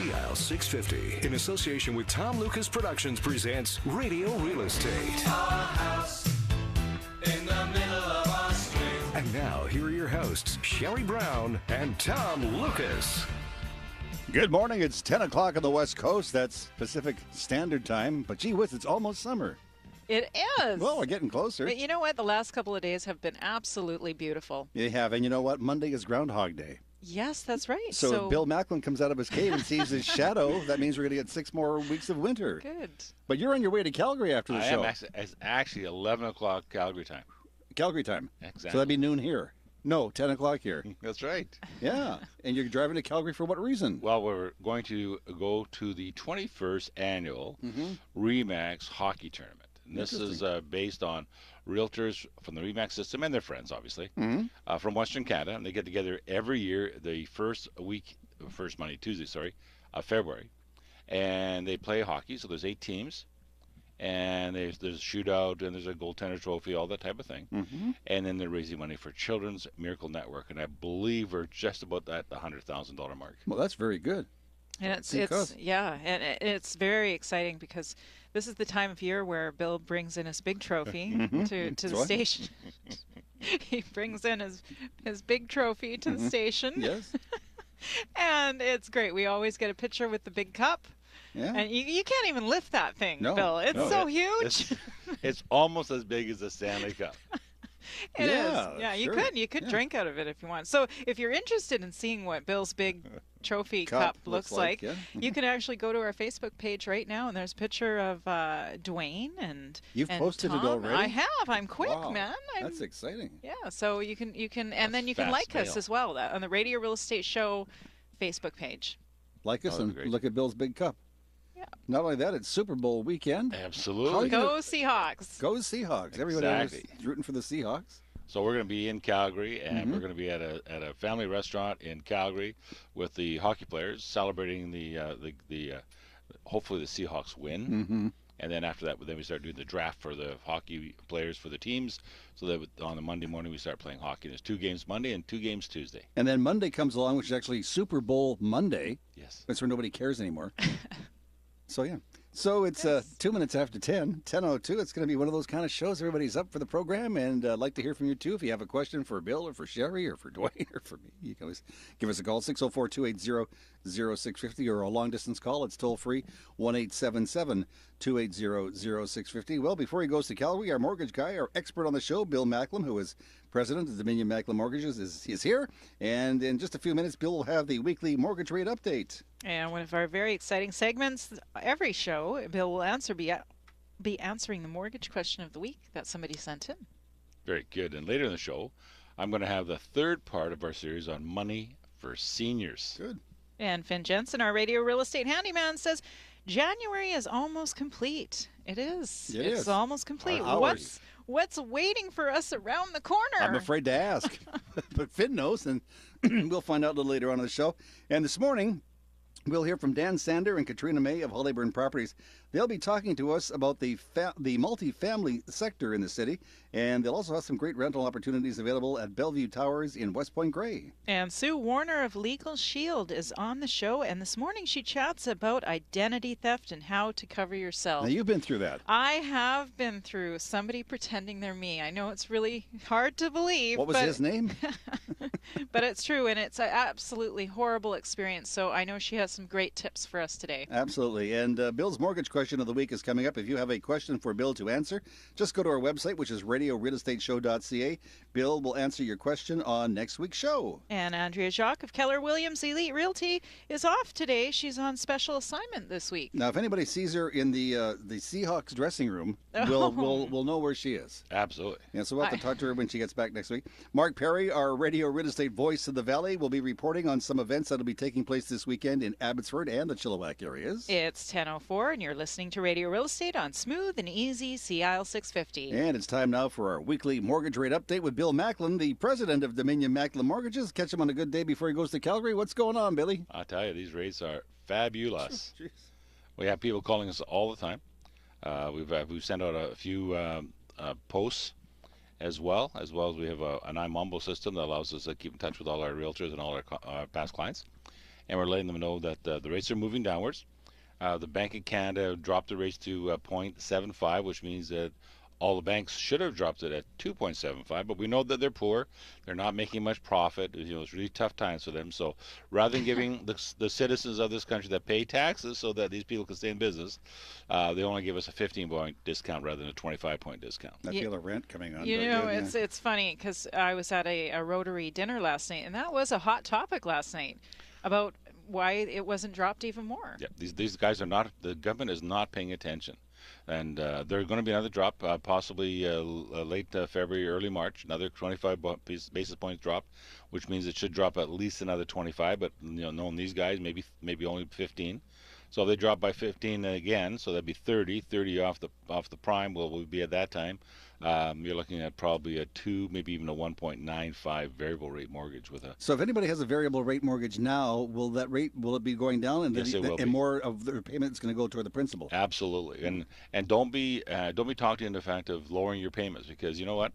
CIL 650, in association with Tom Lucas Productions, presents Radio Real Estate. Our house in the middle of our street. And now, here are your hosts, Sherry Brown and Tom Lucas. Good morning. It's 10 o'clock on the West Coast. That's Pacific Standard Time. But gee whiz, it's almost summer. It is. Well, we're getting closer. But you know what? The last couple of days have been absolutely beautiful. You have. And you know what? Monday is Groundhog Day. Yes, that's right. So if Bill Macklin comes out of his cave and sees his shadow, that means we're going to get 6 more weeks of winter. Good. But you're on your way to Calgary after the show. It's actually 11 o'clock Calgary time. Calgary time. Exactly. So that'd be noon here. No, 10 o'clock here. That's right. Yeah. And you're driving to Calgary for what reason? Well, we're going to go to the 21st annual REMAX hockey tournament. And this is based on realtors from the REMAX system and their friends, obviously, from Western Canada. And they get together every year the first Monday, Tuesday, of February. And they play hockey. So there's 8 teams. And there's a shootout, and there's a goaltender trophy, all that type of thing. And then they're raising money for Children's Miracle Network, and I believe we're just about at the $100,000 mark. Well, that's very good. And it's very exciting because this is the time of year where Bill brings in his big trophy to the station. He brings in his big trophy to the station. Yes. And it's great. We always get a picture with the big cup. Yeah. And you can't even lift that thing, Bill. It's so huge. It's almost as big as the Stanley Cup. It is. Yeah, sure. You could drink out of it if you want. So if you're interested in seeing what Bill's big trophy cup looks like, you can actually go to our Facebook page right now, and there's a picture of Dwayne and You've posted Tom. it already? I have. I'm quick, man. That's exciting. Yeah, so you can and then you can like us as well on the Radio Real Estate Show Facebook page. Like us and look at Bill's big cup. Yeah. Not only that, it's Super Bowl weekend. Absolutely. Go Seahawks. Go Seahawks. Everybody is rooting for the Seahawks. So we're going to be in Calgary, and we're going to be at a family restaurant in Calgary with the hockey players celebrating the hopefully the Seahawks win. And then after that, then we start doing the draft for the hockey players for the teams. So that on the Monday morning we start playing hockey. There's 2 games Monday and 2 games Tuesday. And then Monday comes along, which is actually Super Bowl Monday. Yes. That's where nobody cares anymore. So, yeah. So it's 2 minutes after 10, 10:02. It's going to be one of those kind of shows. Everybody's up for the program, and I'd like to hear from you, too. If you have a question for Bill or for Sherry or for Dwayne or for me, you can always give us a call, 604-280-0650, or a long-distance call. It's toll-free, 1-877-280-0650. Well, before he goes to Calgary, our mortgage guy, our expert on the show, Bill Macklin, who is president of Dominion Macklin Mortgages, is here. And in just a few minutes, Bill will have the weekly mortgage rate update. And one of our very exciting segments, every show, Bill will be answering the mortgage question of the week that somebody sent in. Very good. And later in the show, I'm going to have the third part of our series on money for seniors. Good. And Finn Jensen, our Radio Real Estate handyman, says January is almost complete. It is. It's almost complete. What's waiting for us around the corner? I'm afraid to ask. But Finn knows, and we'll find out a little later on in the show. And this morning, we'll hear from Dan Sander and Katrina May of Hollyburn Properties. They'll be talking to us about the multi-family sector in the city, and they'll also have some great rental opportunities available at Bellevue Towers in West Point Grey. And Sue Warner of Legal Shield is on the show, and this morning she chats about identity theft and how to cover yourself. Now, you've been through that. I have been through somebody pretending they're me. I know it's really hard to believe. What was his name? But it's true, and it's an absolutely horrible experience, so I know she has some great tips for us today. Absolutely. And Bill's mortgage question of the week is coming up. If you have a question for Bill to answer, just go to our website, which is RadioRealEstateJan31st2015. Bill will answer your question on next week's show. And Andrea Jacques of Keller Williams Elite Realty is off today. She's on special assignment this week. Now, if anybody sees her in the Seahawks dressing room, we'll know where she is. Absolutely. Yeah, so we'll have to talk to her when she gets back next week. Mark Perry, our Radio Real Estate voice of the Valley, will be reporting on some events that will be taking place this weekend in Abbotsford and the Chilliwack areas. It's 10:04, and you're listening to Radio Real Estate on Smooth and Easy CIL 650. And it's time now for our weekly mortgage rate update with Bill Macklin, the president of Dominion Macklin Mortgages. Catch him on a good day before he goes to Calgary. What's going on, Billy? I tell you, these rates are fabulous. Jeez. We have people calling us all the time. We've sent out a few posts as well as we have an iMumble system that allows us to keep in touch with all our realtors and all our past clients. and we're letting them know that the rates are moving downwards. The Bank of Canada dropped the rates to 0.75, which means that all the banks should have dropped it at 2.75, but we know that they're poor. They're not making much profit. It's really tough times for them. So rather than giving the citizens of this country that pay taxes so that these people can stay in business, they only give us a 15-point discount rather than a 25-point discount. I feel a rent coming on. It's funny because I was at a Rotary dinner last night, and that was a hot topic last night about why it wasn't dropped even more. Yeah, these guys are not, the government is not paying attention. And there's going to be another drop, possibly late February, early March, another 25 basis points drop, which means it should drop at least another 25. But knowing these guys, maybe only 15. So if they drop by 15 again, so that'd be 30 off the prime. Well, we'll be at that time. You're looking at probably a 2, maybe even a 1.95 variable rate mortgage with a. So if anybody has a variable rate mortgage now, will it be going down, and yes, it will and more of their payment is going to go toward the principal? Absolutely, and don't be talked into the fact of lowering your payments, because you know what,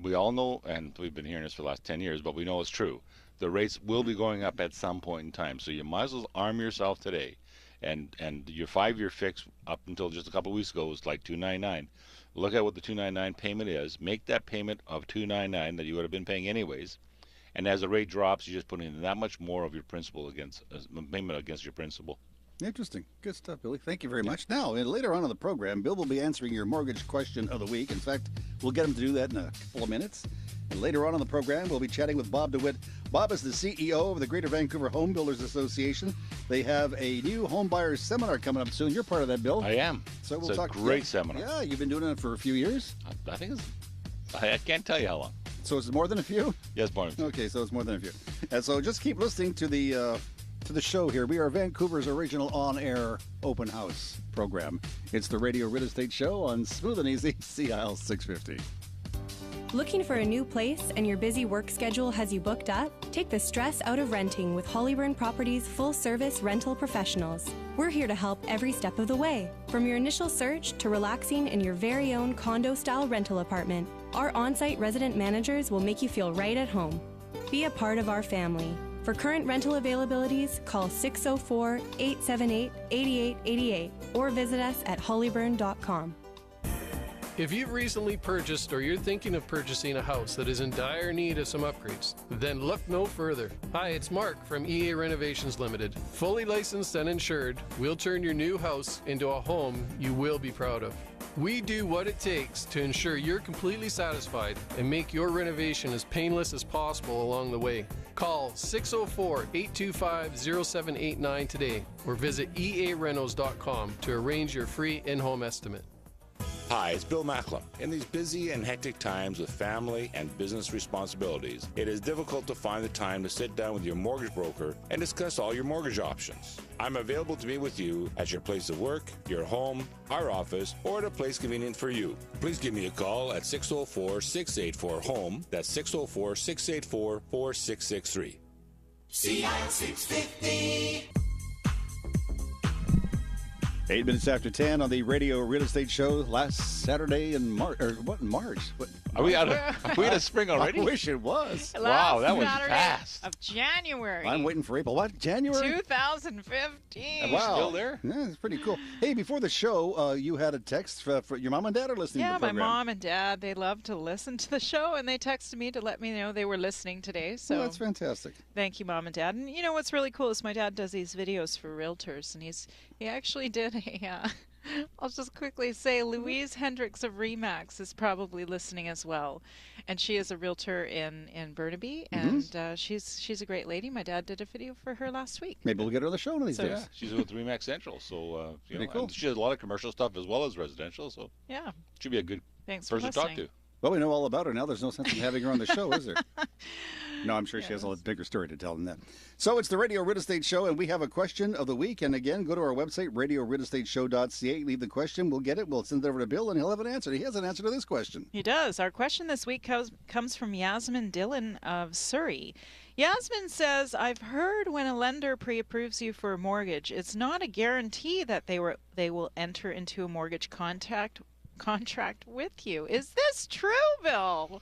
we all know, and we've been hearing this for the last 10 years, but we know it's true. The rates will be going up at some point in time, so you might as well arm yourself today. And your 5-year fix up until just a couple of weeks ago was like $299. Look at what the $299 payment is. Make that payment of $299 that you would have been paying anyways. And as the rate drops, you just put in that much more of your principal payment against your principal. Interesting. Good stuff, Billy. Thank you very much. Now, later on in the program, Bill will be answering your mortgage question of the week. In fact, we'll get him to do that in a couple of minutes. And later on in the program, we'll be chatting with Bob DeWitt. Bob is the CEO of the Greater Vancouver Home Builders Association. They have a new home buyers seminar coming up soon. You're part of that, Bill. I am. So we'll it's talk. A great seminar. Yeah, you've been doing it for a few years. I think I can't tell you how long. So it's more than a few? Yes, more than a few. Okay, so it's more than a few. And so just keep listening to the show here. We are Vancouver's original on-air open house program. It's the Radio Real Estate Show on Smooth and Easy, CIL 650. Looking for a new place and your busy work schedule has you booked up? Take the stress out of renting with Hollyburn Properties full-service rental professionals. We're here to help every step of the way, from your initial search to relaxing in your very own condo-style rental apartment. Our on-site resident managers will make you feel right at home. Be a part of our family. For current rental availabilities, call 604-878-8888 or visit us at hollyburn.com. If you've recently purchased or you're thinking of purchasing a house that is in dire need of some upgrades, then look no further. Hi, it's Mark from EA Renovations Limited. Fully licensed and insured, we'll turn your new house into a home you will be proud of. We do what it takes to ensure you're completely satisfied and make your renovation as painless as possible along the way. Call 604-825-0789 today or visit earenos.com to arrange your free in-home estimate. Hi, it's Bill Macklem. In these busy and hectic times with family and business responsibilities, it is difficult to find the time to sit down with your mortgage broker and discuss all your mortgage options. I'm available to meet with you at your place of work, your home, our office, or at a place convenient for you. Please give me a call at 604-684-HOME. That's 604-684-4663. CIL 650. 8 minutes after 10 on the Radio Real Estate Show last Saturday in March. What? Are we out of spring already? I wish it was. Wow, that was Saturday fast. Of January. I'm waiting for April. What? January? 2015. Wow. Still there? Yeah, it's pretty cool. Hey, before the show, you had a text for your mom and dad are listening to the program. Yeah, my mom and dad, they love to listen to the show, and they texted me to let me know they were listening today. So that's fantastic. Thank you, Mom and Dad. And you know what's really cool is my dad does these videos for realtors, and he actually did a, I'll just quickly say, Louise Hendricks of RE/MAX is probably listening as well. And she is a realtor in Burnaby, and she's a great lady. My dad did a video for her last week. Maybe we'll get her on the show one of these days. Yeah, she's with RE/MAX Central, so cool. she has a lot of commercial stuff as well as residential, so yeah, should be a good Thanks person for to talk to. Well, we know all about her now. There's no sense in having her on the show, is there? No, I'm sure she has a bigger story to tell than that. So it's the Radio Real Estate Show, and we have a question of the week. And again, go to our website, radiorealestateshow.ca. Leave the question. We'll get it. We'll send it over to Bill, and he'll have an answer. He has an answer to this question. He does. Our question this week comes from Yasmin Dillon of Surrey. Yasmin says, I've heard when a lender pre-approves you for a mortgage, it's not a guarantee that they will enter into a mortgage contract with you. Is this true, Bill?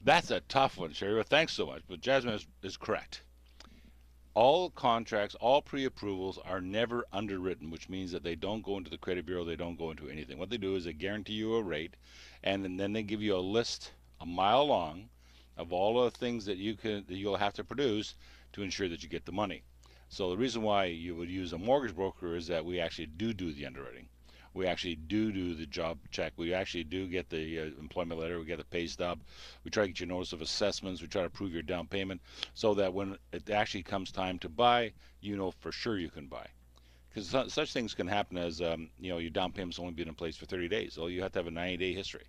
That's a tough one, Sherry. Well, thanks so much. But Jasmine is correct. all contracts, all pre-approvals are never underwritten, which means that they don't go into the credit bureau, they don't go into anything. What they do is they guarantee you a rate, and then they give you a list a mile long of all the things that you'll have to produce to ensure that you get the money. So the reason why you would use a mortgage broker is that we actually do the underwriting. We actually do the job check. We actually do get the employment letter. We get the pay stub. We try to get your notice of assessments. We try to approve your down payment so that when it actually comes time to buy, you know for sure you can buy. Because such things can happen as, your down payment's only been in place for 30 days. So you have to have a 90-day history.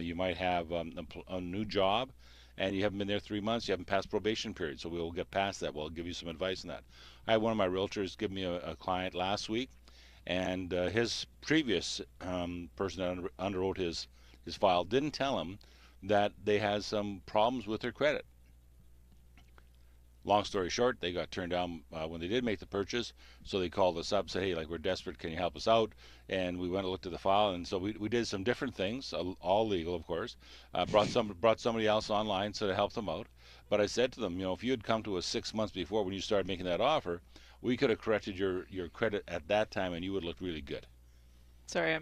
You might have a new job and you haven't been there 3 months. You haven't passed probation period. So we'll get past that. We'll give you some advice on that. I had one of my realtors give me a client last week. And his previous person that underwrote his file didn't tell him that they had some problems with their credit. Long story short, they got turned down when they did make the purchase. So they called us up, said, hey, we're desperate, can you help us out? And we went and looked at the file, and so we did some different things, all legal, of course. Brought somebody else online so to help them out. But I said to them, if you had come to us 6 months before when you started making that offer, we could have corrected your credit at that time, and you would look really good. Sorry,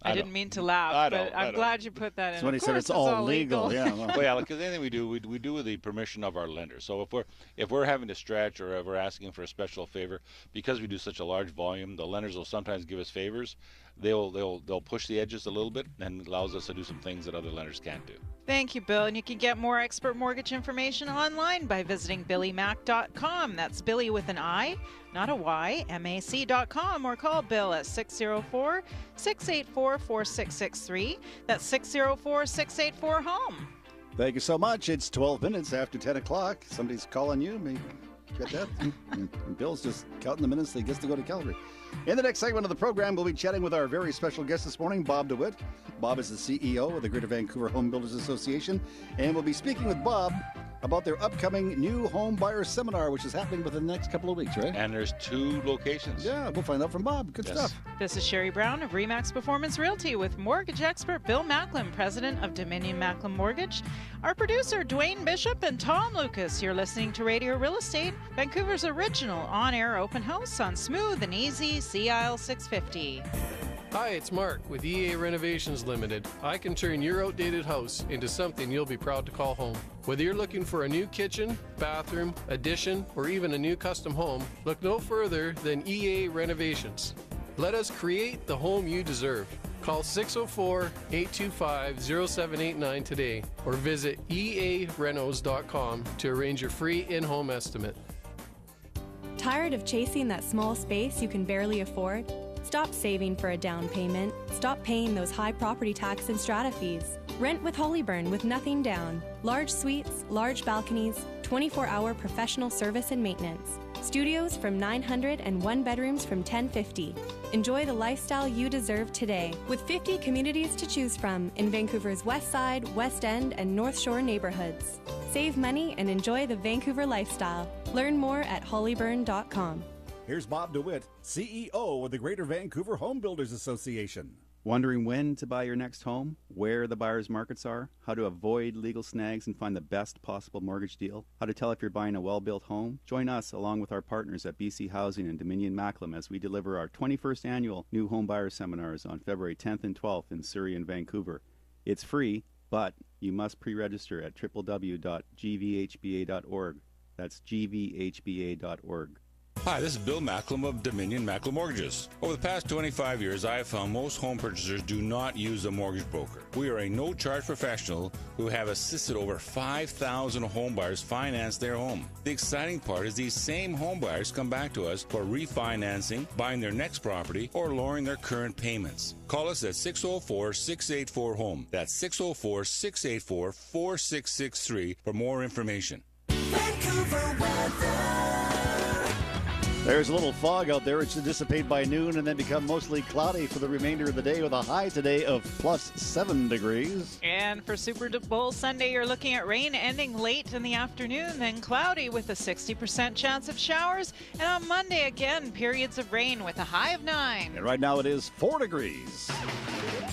I didn't mean to laugh, but I'm glad you put that in. So when he said it's all legal, yeah. Well, yeah, because anything we do with the permission of our lender. So if we're having to stretch or if we're asking for a special favor, because we do such a large volume, the lenders will sometimes give us favors. They'll push the edges a little bit, and it allows us to do some things that other lenders can't do. Thank you, Bill. And you can get more expert mortgage information online by visiting BillyMac.com. That's Billy with an I, not a Y, MAC.com, or call Bill at 604-684-4663. That's 604-684-HOME. Thank you so much. It's 12 minutes after 10 o'clock. Somebody's calling you. Maybe get that? And Bill's just counting the minutes that he gets to go to Calgary. In the next segment of the program, we'll be chatting with our very special guest this morning, Bob DeWitt. Bob is the CEO of the Greater Vancouver Home Builders Association, and we'll be speaking with Bob about their upcoming new home buyer seminar, which is happening within the next couple of weeks, right? And there's 2 locations. Yeah, we'll find out from Bob. Good stuff. This is Sherry Brown of RE/MAX Performance Realty with mortgage expert Bill Macklem, president of Dominion Macklem Mortgage. Our producer, Dwayne Bishop and Tom Lucas. You're listening to Radio Real Estate, Vancouver's original on-air open house on smooth and easy Sea Isle 650. Hi, it's Mark with EA Renovations Limited. I can turn your outdated house into something you'll be proud to call home. Whether you're looking for a new kitchen, bathroom, addition, or even a new custom home, look no further than EA Renovations. Let us create the home you deserve. Call 604-825-0789 today or visit earenos.com to arrange your free in-home estimate. Tired of chasing that small space you can barely afford? Stop saving for a down payment. Stop paying those high property tax and strata fees. Rent with Holyburn with nothing down. Large suites, large balconies, 24-hour professional service and maintenance. Studios from 900 and one bedrooms from 1050. Enjoy the lifestyle you deserve today with 50 communities to choose from in Vancouver's West Side, West End, and North Shore neighborhoods. Save money and enjoy the Vancouver lifestyle. Learn more at holyburn.com. Here's Bob DeWitt, CEO of the Greater Vancouver Home Builders Association. Wondering when to buy your next home, where the buyer's markets are, how to avoid legal snags and find the best possible mortgage deal, how to tell if you're buying a well-built home? Join us along with our partners at BC Housing and Dominion Macklem as we deliver our 21st annual New Home Buyer Seminars on February 10th and 12th in Surrey and Vancouver. It's free, but you must pre-register at www.gvhba.org. That's gvhba.org. Hi, this is Bill Macklem of Dominion Macklem Mortgages. Over the past 25 years, I have found most home purchasers do not use a mortgage broker. We are a no-charge professional who have assisted over 5,000 home buyers finance their home. The exciting part is these same home buyers come back to us for refinancing, buying their next property, or lowering their current payments. Call us at 604-684-HOME. That's 604-684-4663 for more information. Vancouver weather. There's a little fog out there. It should dissipate by noon and then become mostly cloudy for the remainder of the day with a high today of plus 7 degrees. And for Super Bowl Sunday, you're looking at rain ending late in the afternoon, then cloudy with a 60% chance of showers. And on Monday, again, periods of rain with a high of 9. And right now it is 4 degrees.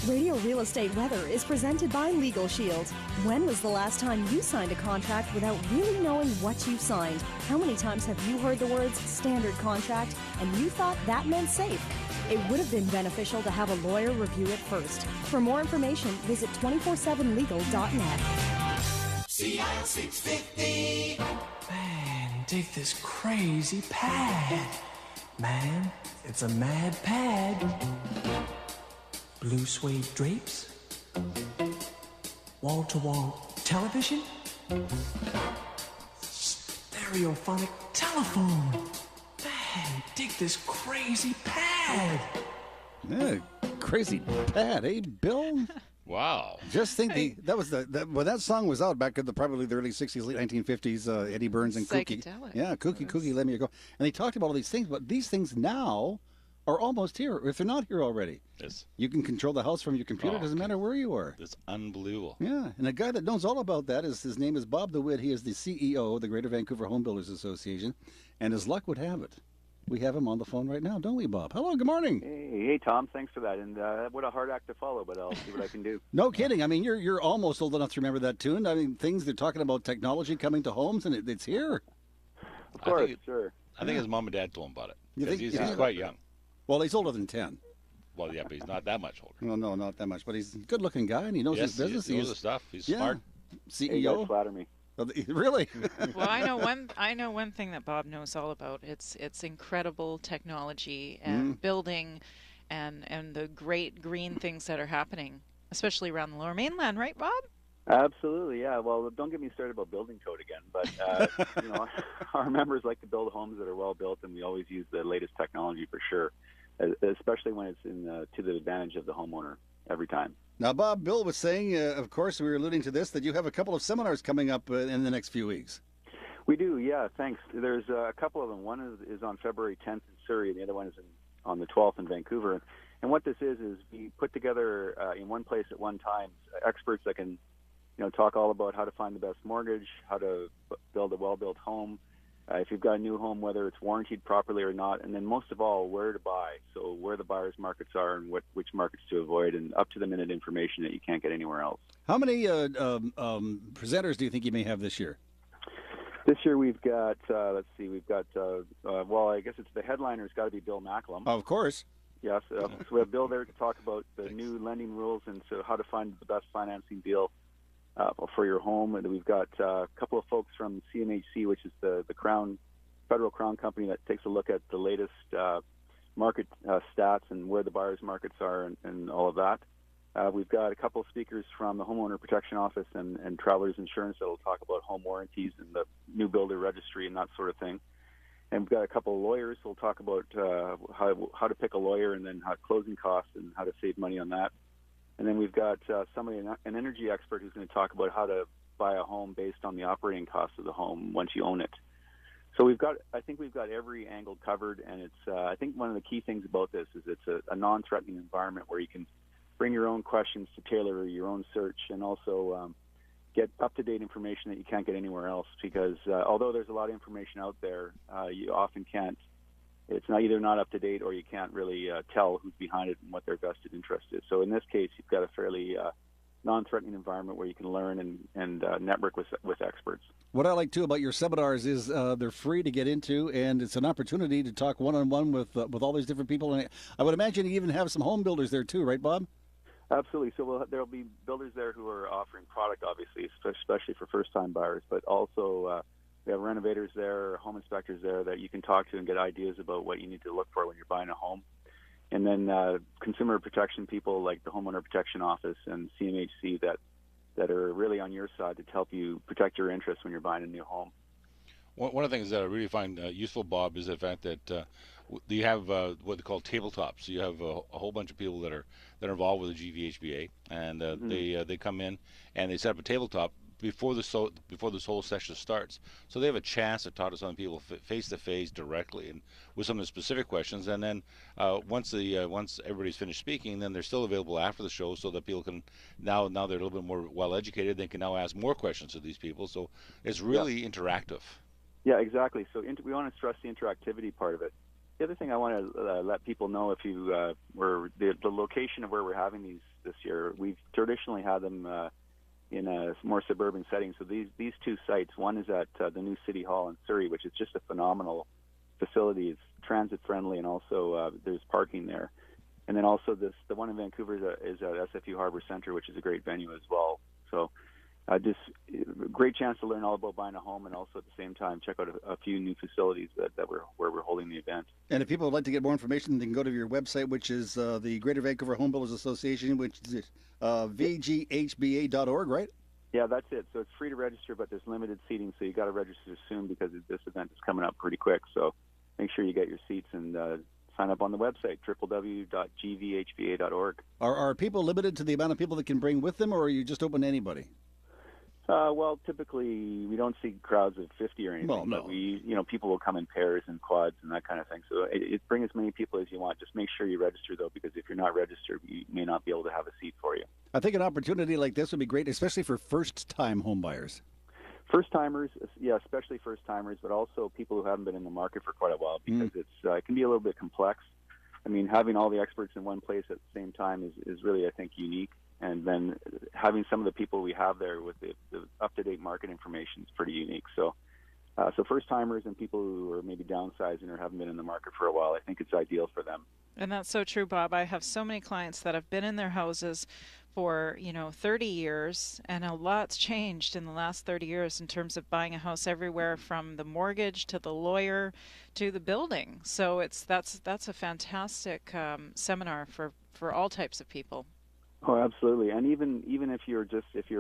Radio Real Estate weather is presented by Legal Shield. When was the last time you signed a contract without really knowing what you signed? How many times have you heard the words standard contract and you thought that meant safe? It would have been beneficial to have a lawyer review it first. For more information, visit 247legal.net. CIL 650. Man, dig this crazy pad. Man, it's a mad pad. Blue suede drapes. Wall-to-wall television. Stereophonic telephone. Man, dig this crazy pad. Yeah, crazy pad, eh, Bill? Wow. Just think when that song was out back in probably the early 60s, late 1950s, Eddie Burns and Kooky. Yeah, Kooky, Let Me Go. And they talked about all these things, but these things now are almost here, if they're not here already. Yes. You can control the house from your computer. Doesn't matter where you are. It's unbelievable. Yeah, and a guy that knows all about that his name is Bob DeWitt. He is the CEO of the Greater Vancouver Home Builders Association, and as luck would have it, we have him on the phone right now, don't we, Bob? Hello, good morning. Hey, Tom. Thanks for that. And what a hard act to follow, but I'll see what I can do. No kidding. I mean, you're almost old enough to remember that tune. I mean, things they're talking about technology coming to homes, and it's here. Of course, sure. I think his mom and dad told him about it. You think he's quite young. Well, he's older than 10. Well, yeah, but he's not that much older. No, not that much. But he's a good-looking guy, and he knows his business. He knows the stuff. He's smart. CEO. Hey, you guys flatter me. Really? Well, I know one thing that Bob knows all about. It's incredible technology and building, and the great green things that are happening, especially around the Lower Mainland, right, Bob? Absolutely, yeah. Well, don't get me started about building code again, but you know, our members like to build homes that are well built, and we always use the latest technology for sure, especially when it's to the advantage of the homeowner every time. Now, Bob, Bill was saying, of course, we were alluding to this, that you have a couple of seminars coming up in the next few weeks. We do, yeah, thanks. There's a couple of them. One is on February 10th in Surrey, and the other one is on the 12th in Vancouver. And what this is we put together in one place at one time experts that can, talk all about how to find the best mortgage, how to build a well-built home, if you've got a new home, whether it's warranted properly or not, and then most of all, where to buy. So where the buyer's markets are and which markets to avoid, and up-to-the-minute information that you can't get anywhere else. How many presenters do you think you may have this year? This year we've got, well, I guess it's the headliner's got to be Bill Macklem. Of course. Yes. So we have Bill there to talk about the new lending rules and so how to find the best financing deal for your home. And we've got a couple of folks from CMHC, which is the federal crown company that takes a look at the latest market stats and where the buyer's markets are and all of that. We've got a couple of speakers from the Homeowner Protection Office and Travelers Insurance that will talk about home warranties and the new builder registry and that sort of thing. And we've got a couple of lawyers who will talk about how to pick a lawyer and then how closing costs and how to save money on that. And then we've got an energy expert who's going to talk about how to buy a home based on the operating costs of the home once you own it. So I think we've got every angle covered, and it's I think one of the key things about this is it's a non-threatening environment where you can bring your own questions to tailor your own search and also get up-to-date information that you can't get anywhere else because although there's a lot of information out there, you often can't. It's not up to date, or you can't really tell who's behind it and what their vested interest is. So in this case, you've got a fairly non-threatening environment where you can learn and network with experts. What I like too about your seminars is they're free to get into, and it's an opportunity to talk one-on-one with all these different people. And I would imagine you even have some home builders there too, right, Bob? Absolutely. So there'll be builders there who are offering product, obviously, especially for first-time buyers, but also. We have renovators there, home inspectors there that you can talk to and get ideas about what you need to look for when you're buying a home. And then consumer protection people like the Homeowner Protection Office and CMHC that are really on your side to help you protect your interests when you're buying a new home. One of the things that I really find useful, Bob, is the fact that you have what they call tabletops. You have a whole bunch of people that are involved with the GVHBA, and they come in and they set up a tabletop before this whole session starts, so they have a chance to talk to some people face to face directly and with some of the specific questions. And then once everybody's finished speaking, then they're still available after the show, so that people can now they're a little bit more well educated. They can now ask more questions to these people. So it's really interactive. Yeah, exactly. So we want to stress the interactivity part of it. The other thing I want to let people know, if you the location of where we're having this year. We've traditionally had them in a more suburban setting. So these two sites, one is at the new City Hall in Surrey, which is just a phenomenal facility. It's transit friendly, and also there's parking there. And then also the one in Vancouver is at SFU Harbor Center, which is a great venue as well. So just great chance to learn all about buying a home, and also at the same time check out a few new facilities where we're holding the event. And if people would like to get more information, they can go to your website, which is the Greater Vancouver Home Builders Association, which is vghba.org, right? Yeah, that's it. So it's free to register, but there's limited seating, so you got to register soon because this event is coming up pretty quick. So make sure you get your seats and sign up on the website, www.gvhba.org. Are people limited to the amount of people that can bring with them, or are you just open to anybody? Well, typically we don't see crowds of 50 or anything. Well, no. But people will come in pairs and quads and that kind of thing. So it bring as many people as you want. Just make sure you register, though, because if you're not registered, we may not be able to have a seat for you. I think an opportunity like this would be great, especially for first-time home buyers. First-timers, yeah, especially first-timers, but also people who haven't been in the market for quite a while, because it can be a little bit complex. I mean, having all the experts in one place at the same time is really, I think, unique. And then having some of the people we have there with the up-to-date market information is pretty unique. So first-timers and people who are maybe downsizing or haven't been in the market for a while, I think it's ideal for them. And that's so true, Bob. I have so many clients that have been in their houses for 30 years, and a lot's changed in the last 30 years in terms of buying a house, everywhere from the mortgage to the lawyer to the building. So that's a fantastic seminar for all types of people. Oh, absolutely. And even if you're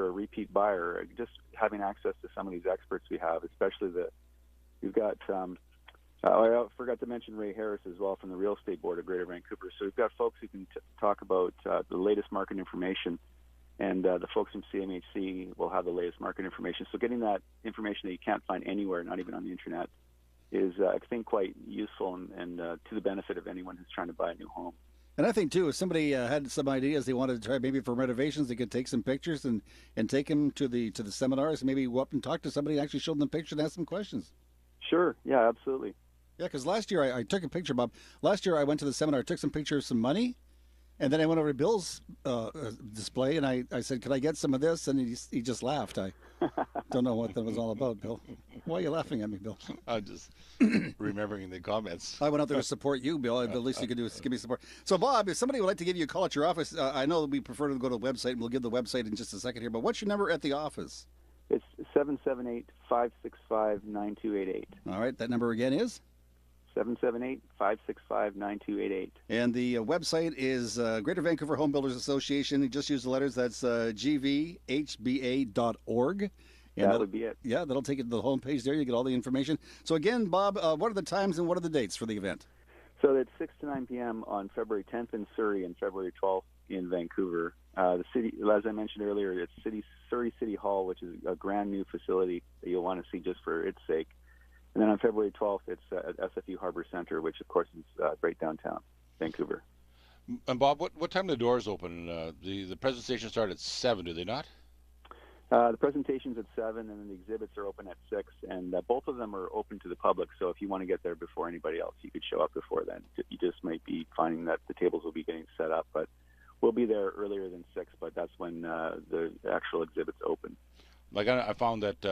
a repeat buyer, just having access to some of these experts we have, especially we've got. I forgot to mention Ray Harris as well from the Real Estate Board of Greater Vancouver. So we've got folks who can talk about the latest market information, and the folks from CMHC will have the latest market information. So getting that information that you can't find anywhere, not even on the internet, is I think quite useful and to the benefit of anyone who's trying to buy a new home. And I think, too, if somebody had some ideas they wanted to try maybe for renovations, they could take some pictures and take them to the seminars, and maybe go up and talk to somebody and actually show them the picture and ask them questions. Sure. Yeah, absolutely. Yeah, because last year I took a picture, Bob. Last year I went to the seminar, took some pictures of some money, and then I went over to Bill's display, and I said, could I get some of this? And he just laughed. I don't know what that was all about, Bill. Why are you laughing at me, Bill? I'm just remembering the comments. I went out there to support you, Bill. The least you could do is give me support. So, Bob, if somebody would like to give you a call at your office, I know that we prefer to go to the website, and we'll give the website in just a second here, but what's your number at the office? It's 778-565-9288. All right, that number again is? 778-565-9288. And the website is Greater Vancouver Home Builders Association. You just use the letters. That's gvhba.org. And that would be it. Yeah, that'll take you to the homepage there. You get all the information. So again, Bob, what are the times and what are the dates for the event? So it's 6 to 9 p.m. on February 10th in Surrey and February 12th in Vancouver. The city, as I mentioned earlier, it's Surrey City Hall, which is a brand new facility that you'll want to see just for its sake. And then on February 12th, it's at SFU Harbor Center, which, of course, is right downtown Vancouver. And, Bob, what time do the doors open? The presentation start at 7, do they not? The presentation's at 7, and then the exhibits are open at 6. And both of them are open to the public, so if you want to get there before anybody else, you could show up before then. You just might be finding that the tables will be getting set up. But we'll be there earlier than 6, but that's when the actual exhibits open. Like I found that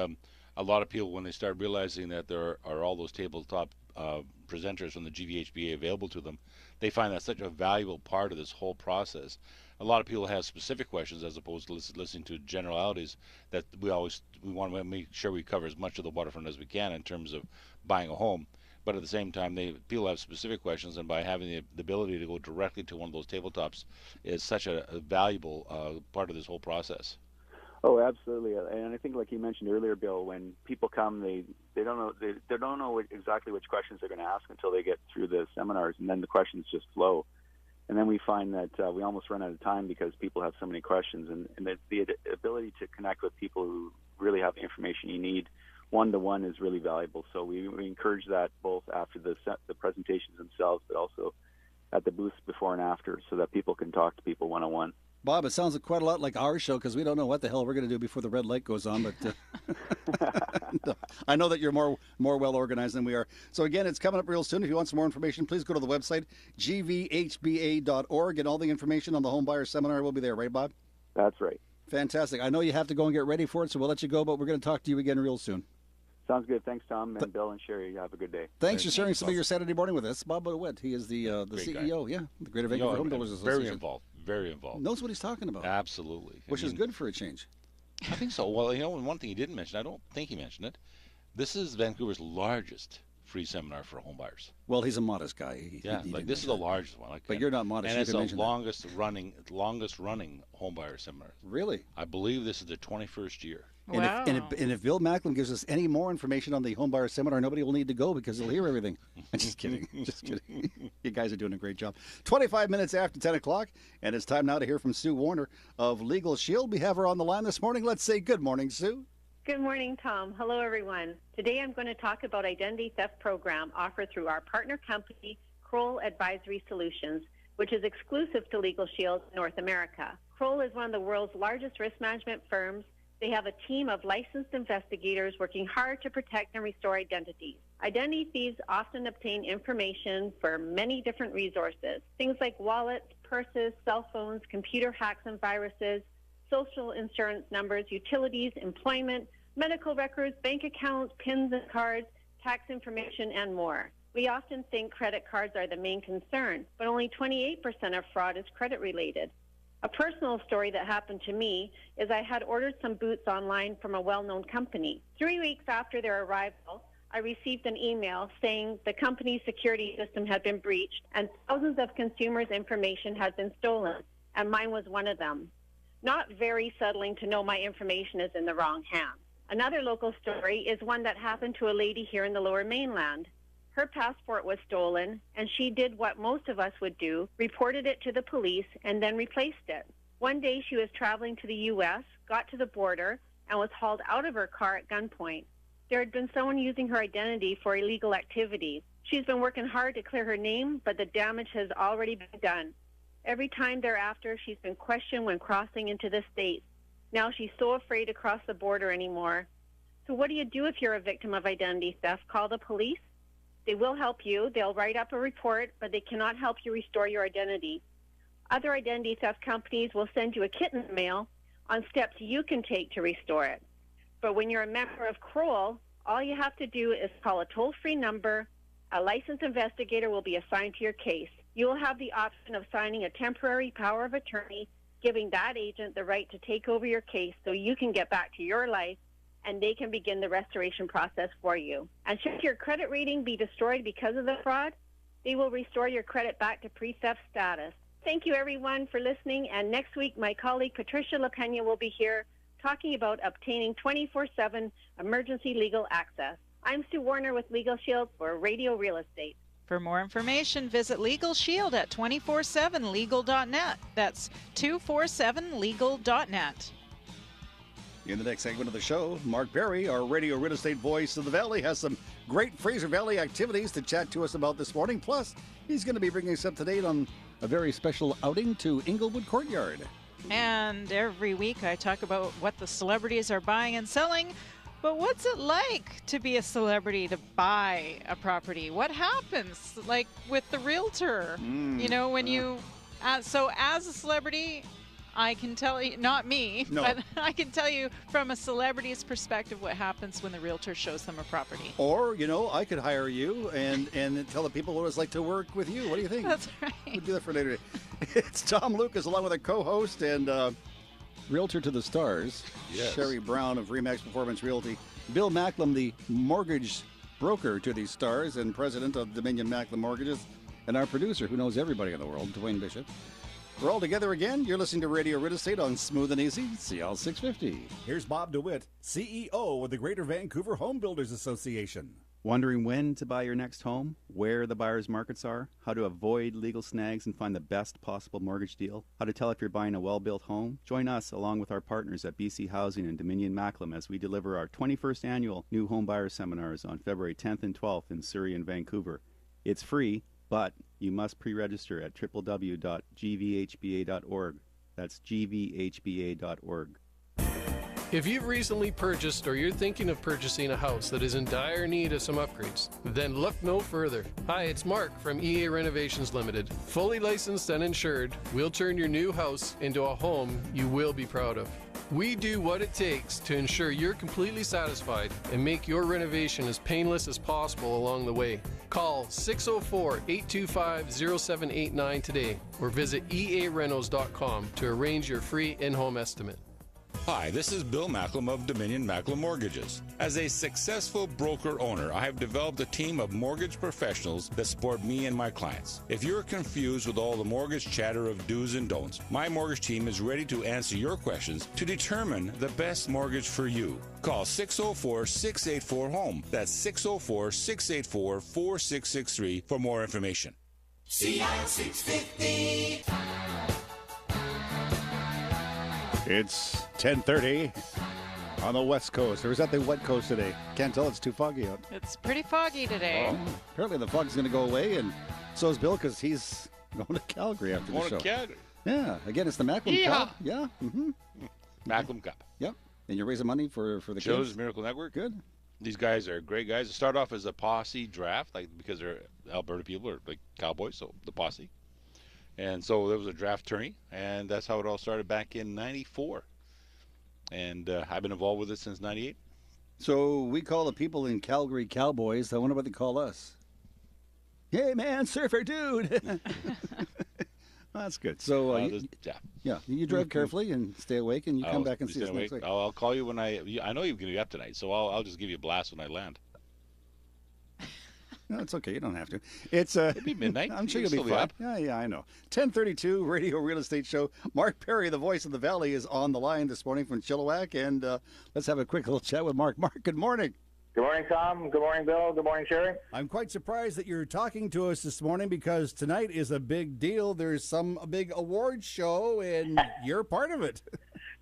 a lot of people, when they start realizing that there are all those tabletop presenters from the GVHBA available to them, they find that such a valuable part of this whole process. A lot of people have specific questions as opposed to listening to generalities that we want to make sure we cover as much of the waterfront as we can in terms of buying a home. But at the same time, people have specific questions, and by having the ability to go directly to one of those tabletops is such a valuable part of this whole process. Oh, absolutely, and I think, like you mentioned earlier, Bill, when people come, they don't know exactly which questions they're going to ask until they get through the seminars, and then the questions just flow. And then we find that we almost run out of time because people have so many questions, and the ability to connect with people who really have the information you need one-to-one is really valuable. So we encourage that both after the presentations themselves, but also at the booths before and after, so that people can talk to people one-on-one. Bob, it sounds quite a lot like our show because we don't know what the hell we're going to do before the red light goes on. But no, I know that you're more well organized than we are. So again, it's coming up real soon. If you want some more information, please go to the website gvhba.org, and all the information on the home buyer seminar will be there. Right, Bob? That's right. Fantastic. I know you have to go and get ready for it, so we'll let you go. But we're going to talk to you again real soon. Sounds good. Thanks, Tom, and Bill and Sherry. Have a good day. Thanks for sharing some of your Saturday morning with us. Bob DeWitt, he is the CEO, the Greater Vancouver Home Builders Association. Very involved. Knows what he's talking about. Absolutely. Which is good for a change. I think so. Well, one thing he didn't mention, I don't think he mentioned it, this is Vancouver's largest free seminar for home buyers. Well, he's a modest guy. This is the largest one. But you're not modest. And it's the longest running home buyer seminar. Really? I believe this is the 21st year. Wow. And if Bill Macklem gives us any more information on the home buyer seminar, nobody will need to go because they'll hear everything. I'm just kidding. Just kidding. You guys are doing a great job. 25 minutes after 10 o'clock, and it's time now to hear from Sue Warner of Legal Shield. We have her on the line this morning. Let's say good morning, Sue. Good morning, Tom. Hello, everyone. Today I'm going to talk about identity theft program offered through our partner company, Kroll Advisory Solutions, which is exclusive to Legal Shield North America. Kroll is one of the world's largest risk management firms. They have a team of licensed investigators working hard to protect and restore identities. Identity thieves often obtain information for many different resources, things like wallets, purses, cell phones, computer hacks and viruses, social insurance numbers, utilities, employment, medical records, bank accounts, PINs and cards, tax information, and more. We often think credit cards are the main concern, but only 28% of fraud is credit-related. A personal story that happened to me is I had ordered some boots online from a well-known company. 3 weeks after their arrival, I received an email saying the company's security system had been breached and thousands of consumers' information had been stolen, and mine was one of them. Not very settling to know my information is in the wrong hands. Another local story is one that happened to a lady here in the Lower Mainland. Her passport was stolen, and she did what most of us would do, reported it to the police, and then replaced it. One day she was traveling to the U.S., got to the border, and was hauled out of her car at gunpoint. There had been someone using her identity for illegal activity. She's been working hard to clear her name, but the damage has already been done. Every time thereafter, she's been questioned when crossing into the States. Now she's so afraid to cross the border anymore. So what do you do if you're a victim of identity theft? Call the police? They will help you. They'll write up a report, but they cannot help you restore your identity. Other identity theft companies will send you a kit in the mail on steps you can take to restore it. But when you're a member of Kroll, all you have to do is call a toll-free number. A licensed investigator will be assigned to your case. You will have the option of signing a temporary power of attorney, giving that agent the right to take over your case so you can get back to your life and they can begin the restoration process for you. And should your credit rating be destroyed because of the fraud, they will restore your credit back to pre-theft status. Thank you, everyone, for listening. And next week, my colleague Patricia LaPena will be here talking about obtaining 24/7 emergency legal access. I'm Sue Warner with Legal Shield for Radio Real Estate. For more information, visit Legal Shield at 247legal.net. That's 247legal.net. In the next segment of the show, Mark Perry, our Radio Real Estate voice of the Valley, has some great Fraser Valley activities to chat to us about this morning. Plus, he's going to be bringing us up to date on a very special outing to Inglewood Courtyard. And every week I talk about what the celebrities are buying and selling. But what's it like to be a celebrity, to buy a property? What happens, like with the realtor? You know, when you... so as a celebrity... I can tell you, not me, but I can tell you from a celebrity's perspective what happens when the realtor shows them a property. Or, you know, I could hire you and tell the people what it's like to work with you. What do you think? That's right. We'll do that for later. It's Tom Lucas along with a co-host and realtor to the stars, Sherry Brown of Remax Performance Realty, Bill Macklem, the mortgage broker to the stars and president of Dominion Macklem Mortgages, and our producer who knows everybody in the world, Dwayne Bishop. We're all together again. You're listening to Radio Real Estate on Smooth and Easy, CL 650. Here's Bob DeWitt, CEO of the Greater Vancouver Home Builders Association. Wondering when to buy your next home, where the buyer's markets are, how to avoid legal snags and find the best possible mortgage deal, how to tell if you're buying a well-built home? Join us along with our partners at BC Housing and Dominion Macklem as we deliver our 21st annual New Home Buyer Seminars on February 10th and 12th in Surrey and Vancouver. It's free, but you must pre-register at www.gvhba.org. That's gvhba.org. If you've recently purchased or you're thinking of purchasing a house that is in dire need of some upgrades, then look no further. Hi, it's Mark from EA Renovations Limited. Fully licensed and insured, we'll turn your new house into a home you will be proud of. We do what it takes to ensure you're completely satisfied and make your renovation as painless as possible along the way. Call 604-825-0789 today or visit earenos.com to arrange your free in-home estimate. Hi, this is Bill Macklem of Dominion Macklem Mortgages. As a successful broker-owner, I have developed a team of mortgage professionals that support me and my clients. If you're confused with all the mortgage chatter of do's and don'ts, my mortgage team is ready to answer your questions to determine the best mortgage for you. Call 604-684-HOME. That's 604-684-4663 for more information. CI 650. It's 10:30 on the West Coast. Or is that the West Coast today? Can't tell. It's too foggy out. It's pretty foggy today. Oh, apparently the fog's going to go away, and so is Bill because he's going to Calgary after the show. Going to Calgary. Yeah. Again, it's the Macklem Cup. Yeah. Mm-hmm. Macklem Cup. Yep. And you're raising money for the Joe's kids? Miracle Network. Good. These guys are great guys. They start off as a posse draft, because they're Alberta people are like cowboys, so the posse. And so there was a draft tourney, and that's how it all started back in '94. And I've been involved with it since '98. So we call the people in Calgary cowboys. I wonder what they call us. Hey, man, surfer dude. That's good. So, you drive carefully and stay awake, and you come back and see us next week. I'll call you when I know you're going to be up tonight, so I'll just give you a blast when I land. No, it's okay. You don't have to. It's It'll be midnight. I'm sure you'll be fine. Yeah, I know. 10:32 Radio Real Estate Show. Mark Perry, the voice of the Valley, is on the line this morning from Chilliwack, and let's have a quick little chat with Mark. Mark, good morning. Good morning, Tom. Good morning, Bill. Good morning, Sherry. I'm quite surprised that you're talking to us this morning because tonight is a big deal. There's a big awards show, and you're part of it.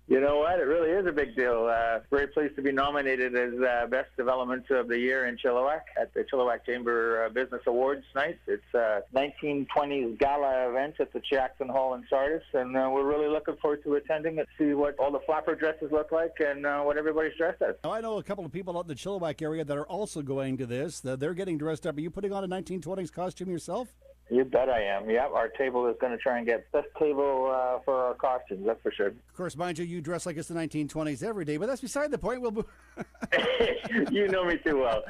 You know what? It really is a big deal. Very pleased to be nominated as Best Development of the Year in Chilliwack at the Chilliwack Chamber Business Awards night. It's a 1920s gala event at the Jackson Hall in Sardis, and we're really looking forward to attending it, see what all the flapper dresses look like and what everybody's dressed as. Now, I know a couple of people out in the Chilliwack area that are also going to this. They're getting dressed up. Are you putting on a 1920s costume yourself? You bet I am. Yep, our table is going to try and get best table for our costumes, that's for sure. Of course, mind you dress like it's the 1920s every day, but that's beside the point. You know me too well.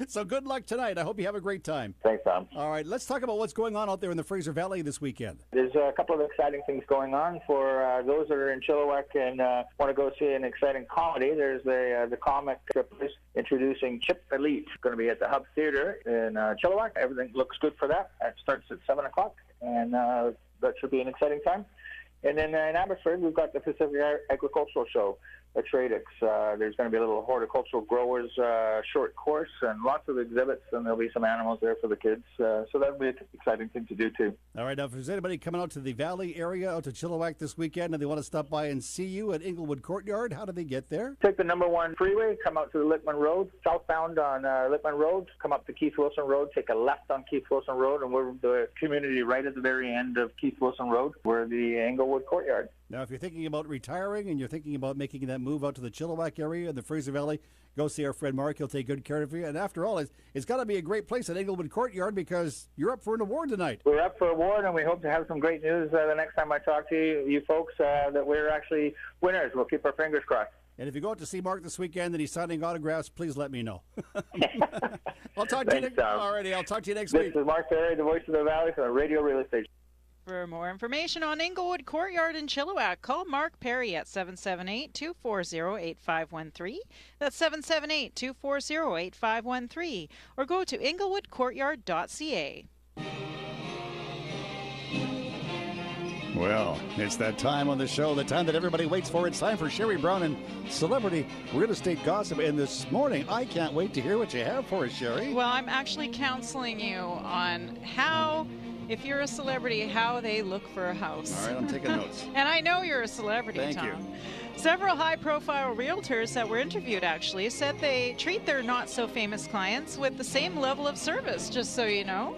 So good luck tonight. I hope you have a great time. Thanks, Tom. All right, let's talk about what's going on out there in the Fraser Valley this weekend. There's a couple of exciting things going on for those that are in Chilliwack and want to go see an exciting comedy. There's the comic strip introducing Chip Elite. It's going to be at the Hub Theater in Chilliwack. Everything looks good for that. It starts at 7 o'clock, and that should be an exciting time. And then in Abbotsford, we've got the Pacific Agricultural Show at Tradex. There's going to be a little horticultural growers short course and lots of exhibits, and there'll be some animals there for the kids. So that'll be an exciting thing to do, too. All right, now, if there's anybody coming out to the Valley area, out to Chilliwack this weekend, and they want to stop by and see you at Inglewood Courtyard, how do they get there? Take the number 1 freeway, come out to the Lickman Road, southbound on Lickman Road, come up to Keith Wilson Road, take a left on Keith Wilson Road, and we're the community right at the very end of Keith Wilson Road. We're the Inglewood Courtyard. Now, if you're thinking about retiring and you're thinking about making that move out to the Chilliwack area and the Fraser Valley, go see our friend Mark. He'll take good care of you. And after all, it's got to be a great place at Inglewood Courtyard because you're up for an award tonight. We're up for an award, and we hope to have some great news the next time I talk to you folks that we're actually winners. We'll keep our fingers crossed. And if you go out to see Mark this weekend and he's signing autographs, please let me know. I'll talk to you next week. Alrighty, I'll talk to you next week. This is Mark Perry, the voice of the Valley from Radio Real Estate. For more information on Inglewood Courtyard in Chilliwack, call Mark Perry at 778-240-8513. That's 778-240-8513. Or go to inglewoodcourtyard.ca. Well, it's that time on the show, the time that everybody waits for. It's time for Sherry Brown and Celebrity Real Estate Gossip. And this morning, I can't wait to hear what you have for us, Sherry. Well, I'm actually counseling you on how, if you're a celebrity, how they look for a house. All right, I'm taking notes. And I know you're a celebrity, Thank Tom. you. Several high-profile realtors that were interviewed actually said they treat their not-so-famous clients with the same level of service, just so you know.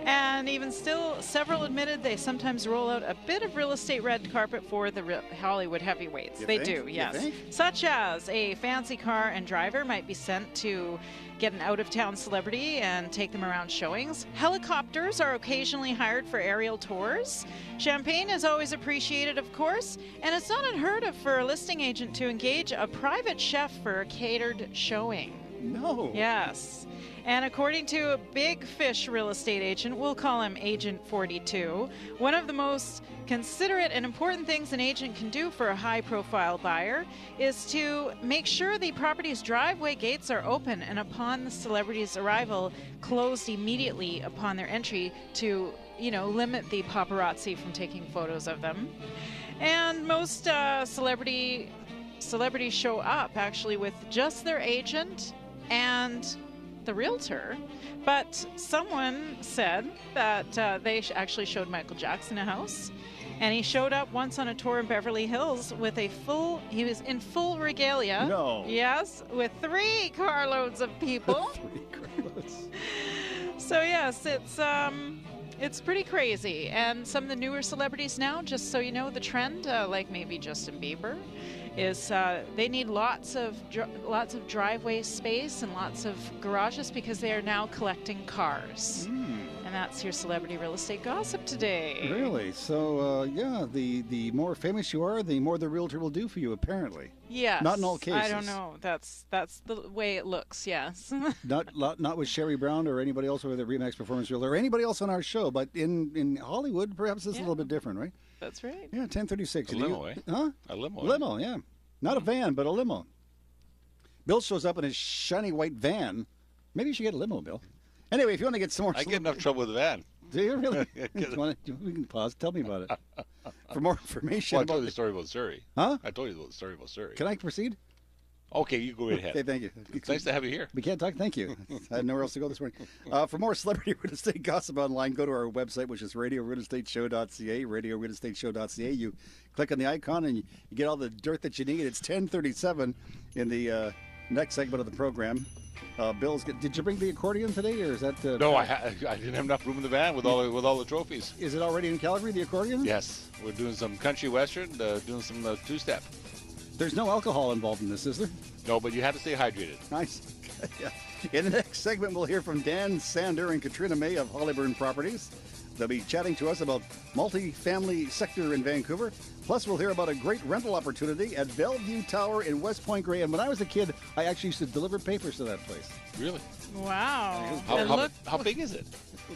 And even still, several admitted they sometimes roll out a bit of real estate red carpet for the Hollywood heavyweights. They do, yes. Such as a fancy car and driver might be sent to get an out-of-town celebrity and take them around showings. Helicopters are occasionally hired for aerial tours. Champagne is always appreciated, of course, and it's not unheard of for a listing agent to engage a private chef for a catered showing. No. Yes. And according to a big fish real estate agent, we'll call him Agent 42, one of the most considerate and important things an agent can do for a high-profile buyer is to make sure the property's driveway gates are open and upon the celebrity's arrival, closed immediately upon their entry to, limit the paparazzi from taking photos of them. And most celebrities show up actually with just their agent and the realtor, but someone said that they actually showed Michael Jackson a house, and he showed up once on a tour in Beverly Hills with he was in full regalia. No. Yes, with 3 carloads of people. 3 carloads. So yes, it's pretty crazy. And some of the newer celebrities now, just so you know, the trend, like maybe Justin Bieber, is they need lots of driveway space and lots of garages because they are now collecting cars. And that's your celebrity real estate gossip today. Really? So, the more famous you are, the more the realtor will do for you, apparently. Yes. Not in all cases. I don't know. That's the way it looks, yes. not with Sherry Brown or anybody else with a RE/MAX Performance Realtor or anybody else on our show, but in Hollywood, perhaps it's a little bit different, right? That's right. Yeah, 1036. A limo, eh? Huh? A limo. Limo, yeah. Not a van, but a limo. Bill shows up in his shiny white van. Maybe you should get a limo, Bill. Anyway, if you want to get some more... I get enough trouble with the van. Do you really? We can pause. Tell me about it. For more information I told you the story about Surrey. Huh? I told you the story about Surrey. Can I proceed? Okay, you go right ahead. Okay, thank you. It's nice to have you here. We can't talk. Thank you. I had nowhere else to go this morning. For more celebrity real estate gossip online, go to our website, which is RadioRealEstateShow.ca, RadioRealEstateShow.ca. You click on the icon and you get all the dirt that you need. It's 10:37 in the next segment of the program. Bill's. Did you bring the accordion today, or is that? No, I didn't have enough room in the van with all the trophies. Is it already in Calgary? The accordion? Yes, we're doing some country western, doing some two-step. There's no alcohol involved in this, is there? No, but you have to stay hydrated. Nice. Yeah. In the next segment, we'll hear from Dan Sander and Katrina May of Hollyburn Properties. They'll be chatting to us about multi-family sector in Vancouver. Plus, we'll hear about a great rental opportunity at Bellevue Tower in West Point Grey. And when I was a kid, I actually used to deliver papers to that place. Really? Wow. How big is it?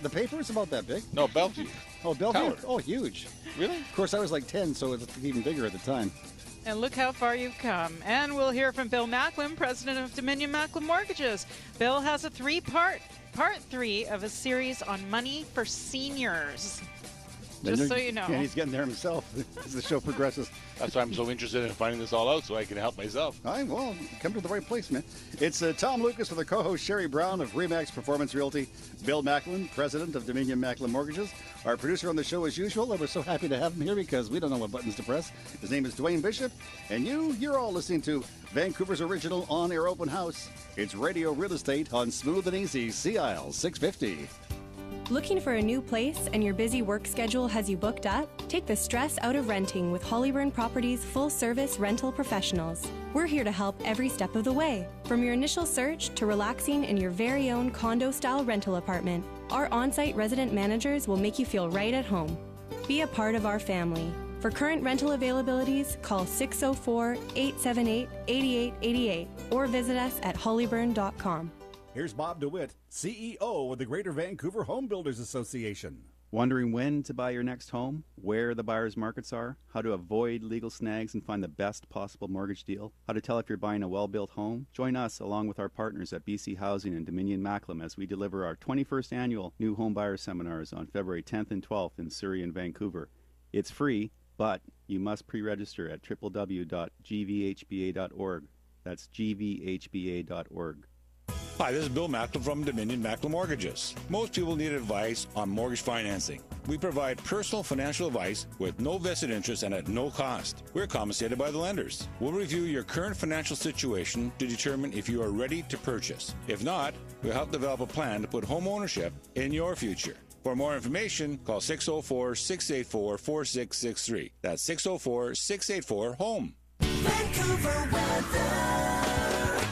The paper is about that big. No, Bellevue. Oh, Bellevue? Tower. Oh, huge. Really? Of course, I was like 10, so it's even bigger at the time. And look how far you've come. And we'll hear from Bill Macklem, president of Dominion Macklem Mortgages. Bill has a part 3 of a series on money for seniors. Just so you know. Yeah, he's getting there himself as the show progresses. That's why I'm so interested in finding this all out, so I can help myself. Well, come to the right place, man. It's Tom Lucas with our co-host Sherry Brown of RE/MAX Performance Realty, Bill Macklem, president of Dominion Macklem Mortgages. Our producer on the show as usual, and we're so happy to have him here because we don't know what buttons to press. His name is Dwayne Bishop, and you're all listening to Vancouver's original on-air open house. It's Radio Real Estate on Smooth and Easy, CIL 650. Looking for a new place and your busy work schedule has you booked up? Take the stress out of renting with Hollyburn Properties full-service rental professionals. We're here to help every step of the way, from your initial search to relaxing in your very own condo-style rental apartment. Our on-site resident managers will make you feel right at home. Be a part of our family. For current rental availabilities, call 604-878-8888 or visit us at hollyburn.com. Here's Bob DeWitt, CEO of the Greater Vancouver Home Builders Association. Wondering when to buy your next home, where the buyer's markets are, how to avoid legal snags and find the best possible mortgage deal, how to tell if you're buying a well-built home? Join us along with our partners at BC Housing and Dominion Macklem as we deliver our 21st annual New Home Buyer Seminars on February 10th and 12th in Surrey and Vancouver. It's free, but you must pre-register at www.gvhba.org. That's gvhba.org. Hi, this is Bill Macklem from Dominion Macklem Mortgages. Most people need advice on mortgage financing. We provide personal financial advice with no vested interest and at no cost. We're compensated by the lenders. We'll review your current financial situation to determine if you are ready to purchase. If not, we'll help develop a plan to put home ownership in your future. For more information, call 604-684-4663. That's 604-684-HOME. Vancouver weather.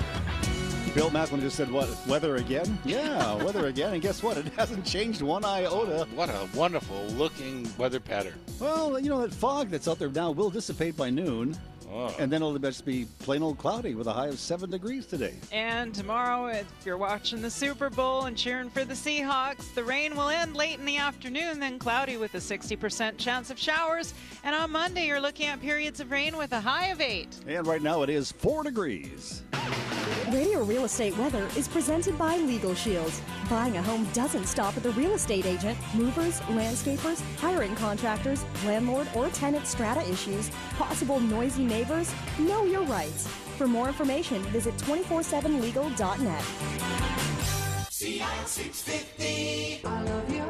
Bill Macklin just said, what, weather again? Yeah, weather again. And guess what? It hasn't changed one iota. What a wonderful looking weather pattern. Well, you know, that fog that's out there now will dissipate by noon. Oh. And then it'll just be plain old cloudy with a high of 7 degrees today. And tomorrow, if you're watching the Super Bowl and cheering for the Seahawks, the rain will end late in the afternoon, then cloudy with a 60% chance of showers. And on Monday, you're looking at periods of rain with a high of 8. And right now it is 4 degrees. Radio Real Estate Weather is presented by Legal Shield. Buying a home doesn't stop at the real estate agent. Movers, landscapers, hiring contractors, landlord or tenant strata issues, possible noisy neighbors. Know your rights. For more information, visit 247legal.net. CI 650. I love you.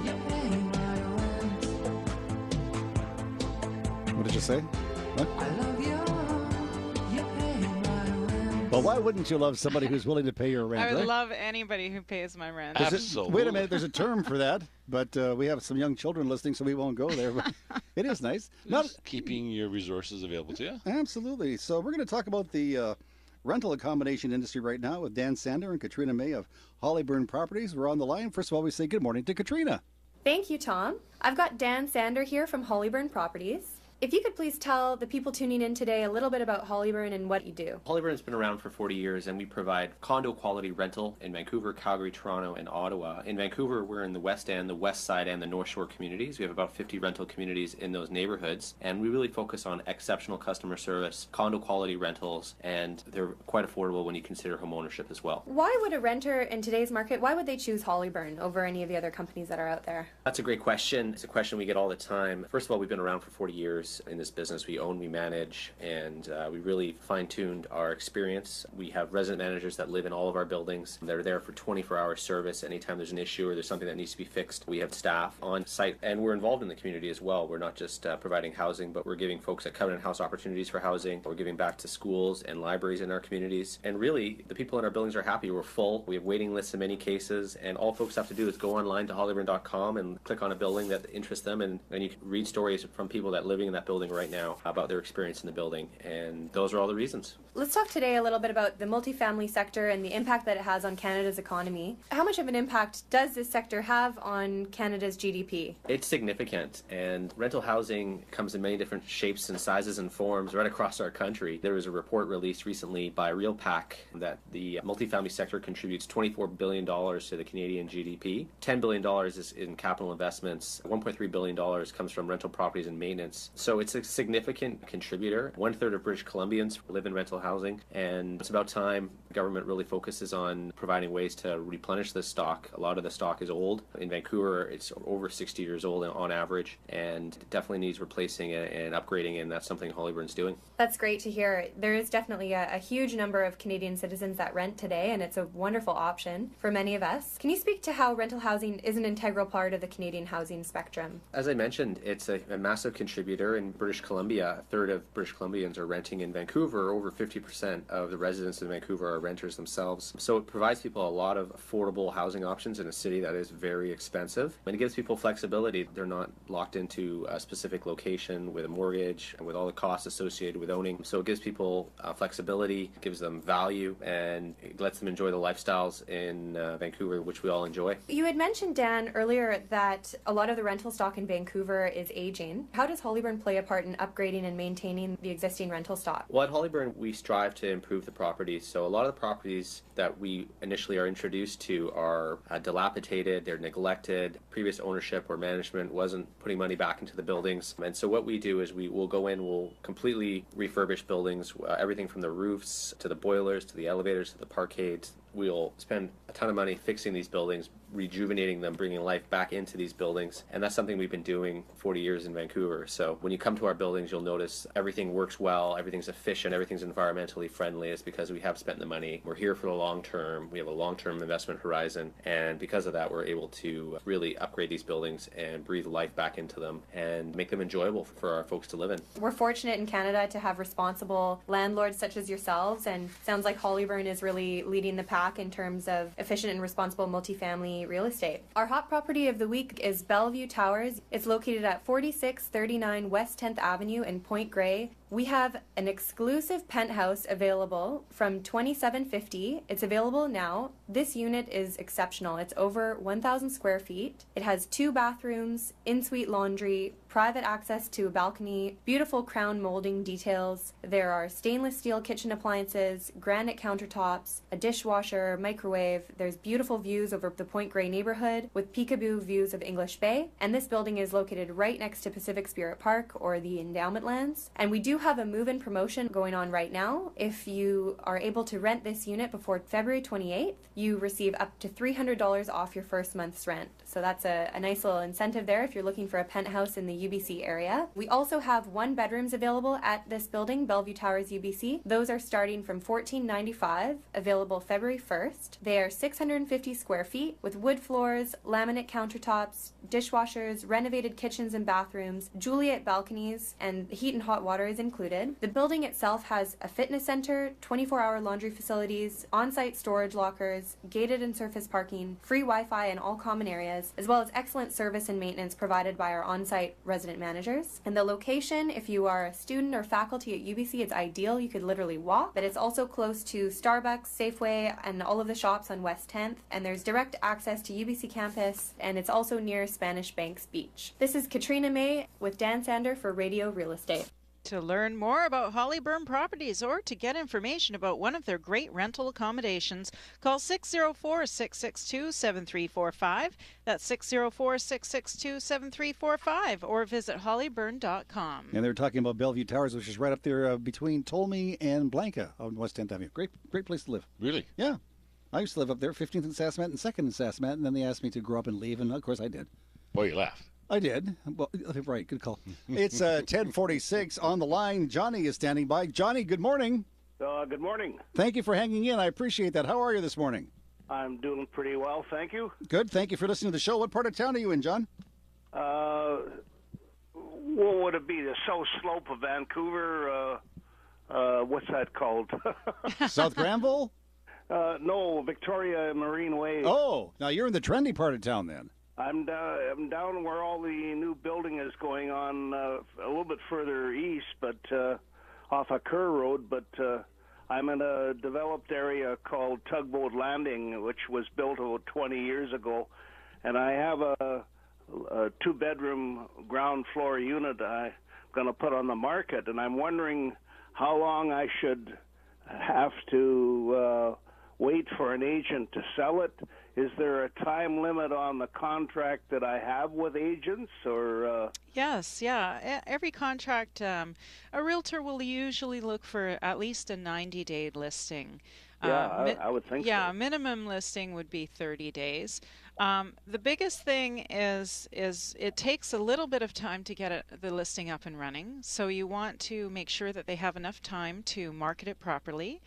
You're paying my rent. What did you say? What? I love you. Well, why wouldn't you love somebody who's willing to pay your rent? I would right? love anybody who pays my rent. Absolutely. Wait a minute, there's a term for that, but we have some young children listening, so we won't go there. But it is nice. Just keeping your resources available to you. Absolutely. So we're going to talk about the rental accommodation industry right now with Dan Sander and Katrina May of Hollyburn Properties. We're on the line. First of all, we say good morning to Katrina. Thank you, Tom. I've got Dan Sander here from Hollyburn Properties. If you could please tell the people tuning in today a little bit about Hollyburn and what you do. Hollyburn's been around for 40 years, and we provide condo quality rental in Vancouver, Calgary, Toronto, and Ottawa. In Vancouver, we're in the West End, the West Side, and the North Shore communities. We have about 50 rental communities in those neighborhoods, and we really focus on exceptional customer service, condo quality rentals, and they're quite affordable when you consider home ownership as well. Why would a renter in today's market, why would they choose Hollyburn over any of the other companies that are out there? That's a great question. It's a question we get all the time. First of all, we've been around for 40 years in this business. We own, we manage, and we really fine-tuned our experience. We have resident managers that live in all of our buildings. They're there for 24-hour service. Anytime there's an issue or there's something that needs to be fixed, we have staff on site, and we're involved in the community as well. We're not just providing housing, but we're giving folks at Covenant House opportunities for housing. We're giving back to schools and libraries in our communities. And really, the people in our buildings are happy. We're full. We have waiting lists in many cases, and all folks have to do is go online to hollyburn.com and click on a building that interests them, and you can read stories from people that are living in that building right now about their experience in the building, and those are all the reasons. Let's talk today a little bit about the multifamily sector and the impact that it has on Canada's economy. How much of an impact does this sector have on Canada's GDP? It's significant, and rental housing comes in many different shapes and sizes and forms right across our country. There was a report released recently by RealPAC that the multifamily sector contributes $24 billion to the Canadian GDP. $10 billion is in capital investments. $1.3 billion comes from rental properties and maintenance. So it's a significant contributor. 1/3 of British Columbians live in rental housing, and it's about time the government really focuses on providing ways to replenish this stock. A lot of the stock is old. In Vancouver, it's over 60 years old on average, and it definitely needs replacing and upgrading, and that's something Hollyburn's doing. That's great to hear. There is definitely a huge number of Canadian citizens that rent today, and it's a wonderful option for many of us. Can you speak to how rental housing is an integral part of the Canadian housing spectrum? As I mentioned, it's a massive contributor in British Columbia. A third of British Columbians are renting in Vancouver. Over 50% of the residents in Vancouver are renters themselves. So it provides people a lot of affordable housing options in a city that is very expensive. And it gives people flexibility. They're not locked into a specific location with a mortgage and with all the costs associated with owning. So it gives people flexibility, gives them value, and it lets them enjoy the lifestyles in Vancouver, which we all enjoy. You had mentioned, Dan, earlier that a lot of the rental stock in Vancouver is aging. How does Hollyburn play a part in upgrading and maintaining the existing rental stock? Well, at Hollyburn, we strive to improve the properties. So a lot of the properties that we initially are introduced to are dilapidated, they're neglected, previous ownership or management wasn't putting money back into the buildings. And so what we do is we will go in, we'll completely refurbish buildings, everything from the roofs to the boilers to the elevators to the parkades. We'll spend a ton of money fixing these buildings, rejuvenating them, bringing life back into these buildings. And that's something we've been doing 40 years in Vancouver. So when you come to our buildings, you'll notice everything works well, everything's efficient, everything's environmentally friendly. It's because we have spent the money. We're here for the long term. We have a long-term investment horizon. And because of that, we're able to really upgrade these buildings and breathe life back into them and make them enjoyable for our folks to live in. We're fortunate in Canada to have responsible landlords such as yourselves, and sounds like Hollyburn is really leading the pack hack in terms of efficient and responsible multifamily real estate. Our hot property of the week is Bellevue Towers. It's located at 4639 West 10th Avenue in Point Grey. We have an exclusive penthouse available from $2,750. It's available now. This unit is exceptional. It's over 1,000 square feet. It has 2 bathrooms, in-suite laundry, private access to a balcony, beautiful crown molding details. There are stainless steel kitchen appliances, granite countertops, a dishwasher, microwave. There's beautiful views over the Point Grey neighborhood with peekaboo views of English Bay. And this building is located right next to Pacific Spirit Park or the Endowment Lands. And we do have a move-in promotion going on right now. If you are able to rent this unit before February 28th, you receive up to $300 off your first month's rent. So that's a nice little incentive there if you're looking for a penthouse in the UBC area. We also have 1 bedrooms available at this building, Bellevue Towers UBC. Those are starting from $14.95, available February 1st. They are 650 square feet with wood floors, laminate countertops, dishwashers, renovated kitchens and bathrooms, Juliet balconies, and heat and hot water is included. The building itself has a fitness center, 24-hour laundry facilities, on-site storage lockers, gated and surface parking, free Wi-Fi in all common areas, as well as excellent service and maintenance provided by our on-site resident managers. And the location, if you are a student or faculty at UBC, it's ideal. You could literally walk, but it's also close to Starbucks, Safeway, and all of the shops on West 10th. And there's direct access to UBC campus, and it's also near Spanish Banks Beach. This is Katrina May with Dan Sander for Radio Real Estate. To learn more about Hollyburn Properties or to get information about one of their great rental accommodations, call 604-662-7345. That's 604-662-7345, or visit hollyburn.com. And they're talking about Bellevue Towers, which is right up there between Tolmie and Blanca on West 10th Avenue. Great place to live. Really? Yeah. I used to live up there, 15th and Sassmet and 2nd and Sassmet, and then they asked me to grow up and leave, and of course I did. Well, you laughed. I did. Well, right, good call. It's 10:46 on the line. Johnny is standing by. Johnny, good morning. Good morning. Thank you for hanging in. I appreciate that. How are you this morning? I'm doing pretty well, thank you. Good. Thank you for listening to the show. What part of town are you in, John? What would it be? The South Slope of Vancouver? What's that called? South Granville? No, Victoria Marine Way. Oh, now you're in the trendy part of town then. I'm down where all the new building is going on, a little bit further east, but off a Kerr Road. But I'm in a developed area called Tugboat Landing, which was built about 20 years ago, and I have a 2-bedroom ground floor unit I'm going to put on the market, and I'm wondering how long I should have to wait for an agent to sell it. Is there a time limit on the contract that I have with agents, or? Yes, yeah. Every contract, a realtor will usually look for at least a 90-day listing. Yeah, I would think so. Yeah, minimum listing would be 30 days. The biggest thing is it takes a little bit of time to get the listing up and running. So you want to make sure that they have enough time to market it properly.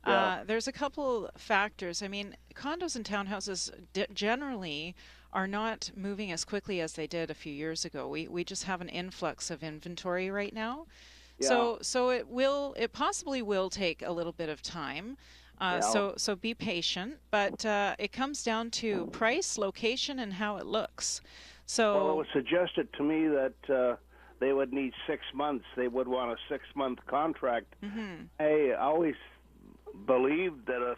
Yeah. There's a couple factors. I mean, condos and townhouses generally are not moving as quickly as they did a few years ago. We just have an influx of inventory right now. Yeah. So it possibly will take a little bit of time. So be patient, but it comes down to price, location, and how it looks. So well, it was suggested to me that they would need 6 months. They would want a 6-month contract. Mm-hmm. I always believed that a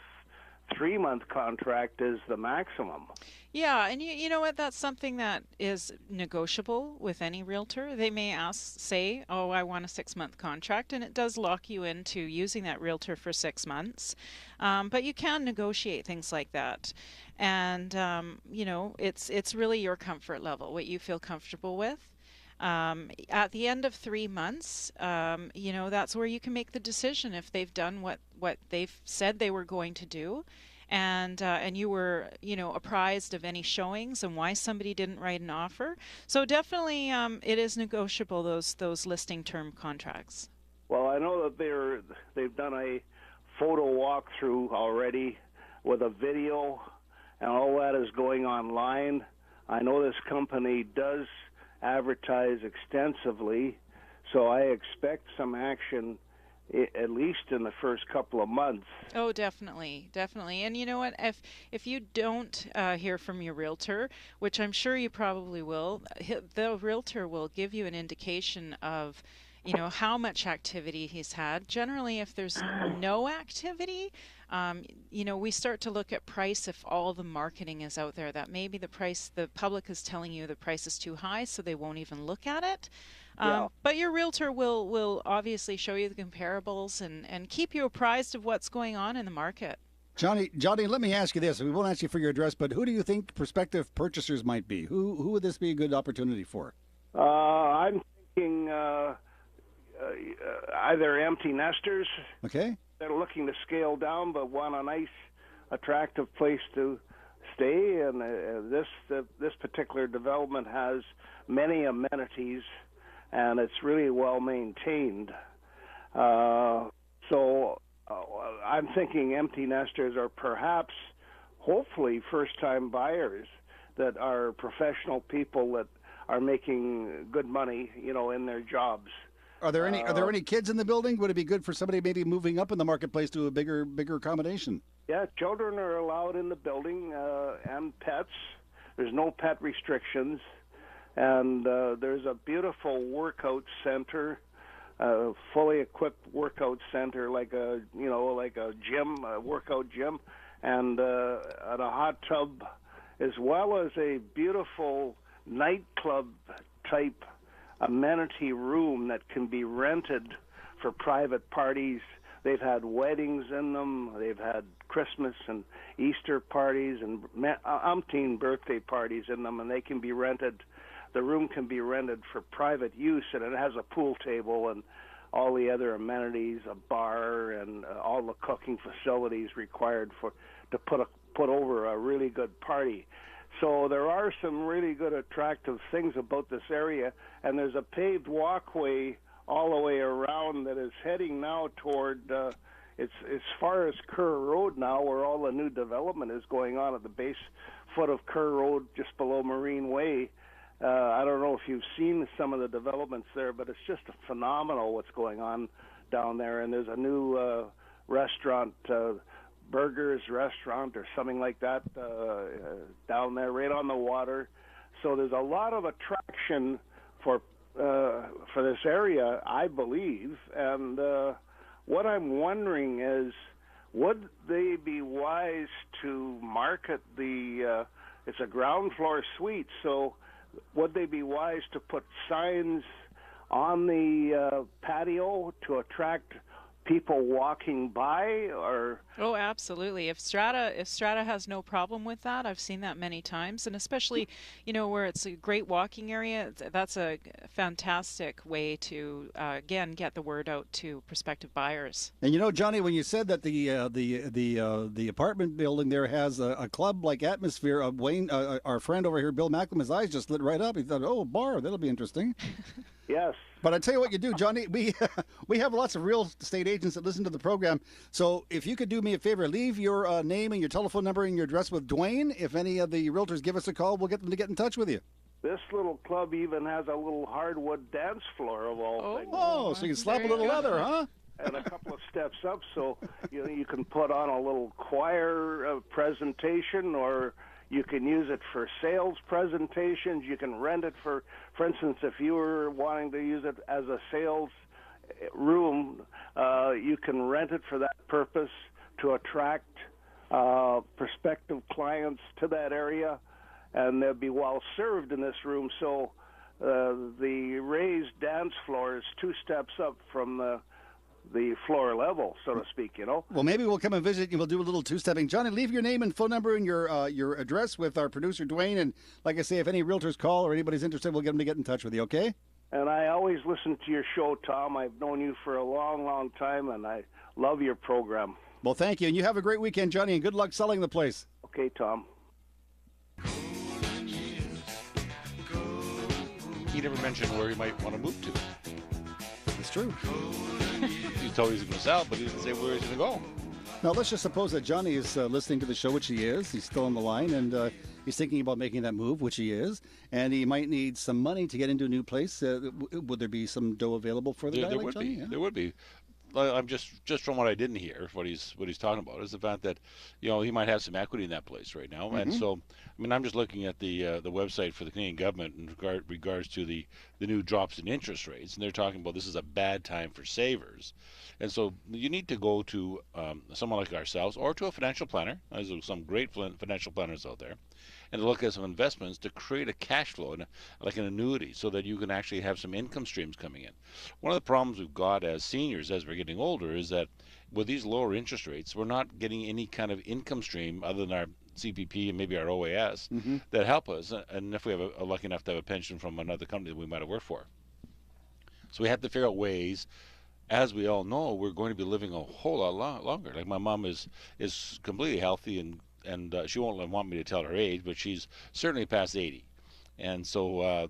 3-month contract is the maximum. Yeah, and you know what? That's something that is negotiable with any realtor. They may say, oh, I want a 6-month contract, and it does lock you into using that realtor for 6 months. But you can negotiate things like that. And, it's really your comfort level, what you feel comfortable with. At the end of 3 months, that's where you can make the decision if they've done what they've said they were going to do, and you were apprised of any showings and why somebody didn't write an offer. So definitely, it is negotiable, those listing term contracts. Well, I know that they've done a photo walkthrough already with a video, and all that is going online. I know this company does advertise extensively, so I expect some action at least in the first couple of months. Oh, definitely, definitely. And you know what? If you don't hear from your realtor, which I'm sure you probably will, the realtor will give you an indication of, how much activity he's had. Generally, if there's no activity, we start to look at price if all the marketing is out there, that maybe the public is telling you the price is too high, so they won't even look at it. But your realtor will obviously show you the comparables and keep you apprised of what's going on in the market. Johnny, let me ask you this. We won't ask you for your address, but who do you think prospective purchasers might be? Who would this be a good opportunity for? I'm thinking either empty nesters. Okay. They're looking to scale down but want a nice, attractive place to stay. And this particular development has many amenities, and it's really well maintained. So I'm thinking empty nesters are perhaps, hopefully, first-time buyers that are professional people that are making good money, in their jobs. Are there any kids in the building? Would it be good for somebody maybe moving up in the marketplace to a bigger accommodation? Yeah, children are allowed in the building and pets. There's no pet restrictions. And there's a beautiful workout center, fully equipped workout center, like a gym, a workout gym, and a hot tub, as well as a beautiful nightclub type amenity room that can be rented for private parties. They've had weddings in them. They've had Christmas and Easter parties and umpteen birthday parties in them, and they can be rented. The room can be rented for private use, and it has a pool table and all the other amenities, a bar, and all the cooking facilities required to put over a really good party. So there are some really good attractive things about this area, and there's a paved walkway all the way around that is heading now toward it's as far as Kerr Road now, where all the new development is going on at the base foot of Kerr Road, just below Marine Way. I don't know if you've seen some of the developments there, but it's just phenomenal what's going on down there. And there's a new restaurant, Burgers Restaurant or something like that, down there right on the water. So there's a lot of attraction for this area, I believe. And what I'm wondering is, would they be wise to market it's a ground floor suite, so would they be wise to put signs on the patio to attract people walking by? Or oh, absolutely. If Strata has no problem with that, I've seen that many times, and especially where it's a great walking area, that's a fantastic way to again get the word out to prospective buyers. And Johnny, when you said that the apartment building there has a club-like atmosphere, Wayne, our friend over here, Bill Macklem, his eyes just lit right up. He thought, "Oh, bar, that'll be interesting." Yes. But I tell you what you do, Johnny, we have lots of real estate agents that listen to the program. So if you could do me a favor, leave your name and your telephone number and your address with Dwayne. If any of the realtors give us a call, we'll get them to get in touch with you. This little club even has a little hardwood dance floor of all things. Oh, so you can slap a little leather, huh? And a couple of steps up, so you can put on a little choir presentation, or you can use it for sales presentations. You can rent it for instance, if you were wanting to use it as a sales room, you can rent it for that purpose to attract prospective clients to that area, and they'll be well served in this room. So the raised dance floor is 2 steps up from the floor level, so to speak, Well, maybe we'll come and visit and we'll do a little two-stepping. Johnny, leave your name and phone number and your address with our producer, Dwayne. And like I say, if any realtors call or anybody's interested, we'll get them to get in touch with you, okay? And I always listen to your show, Tom. I've known you for a long, long time, and I love your program. Well, thank you. And you have a great weekend, Johnny, and good luck selling the place. Okay, Tom. He never mentioned where he might want to move to. It's true. He told he's going to sell, but he didn't say where he's going to go. Now, let's just suppose that Johnny is listening to the show, which he is. He's still on the line, and he's thinking about making that move, which he is. And he might need some money to get into a new place. Would there be some dough available for the guy There like would Johnny? be. Yeah. There would be. I'm just from what I didn't hear, what he's talking about is the fact that, he might have some equity in that place right now, and so I'm just looking at the website for the Canadian government in regards to the new drops in interest rates, and they're talking about this is a bad time for savers, and so you need to go to someone like ourselves or to a financial planner. There's some great financial planners out there, and to look at some investments to create a cash flow, like an annuity, so that you can actually have some income streams coming in. One of the problems we've got as seniors as we're getting older is that with these lower interest rates, we're not getting any kind of income stream other than our CPP and maybe our OAS that help us, and if we have a lucky enough to have a pension from another company that we might have worked for. So we have to figure out ways. As we all know, we're going to be living a whole lot longer. Like my mom is completely healthy, and she won't want me to tell her age, but she's certainly past 80. And so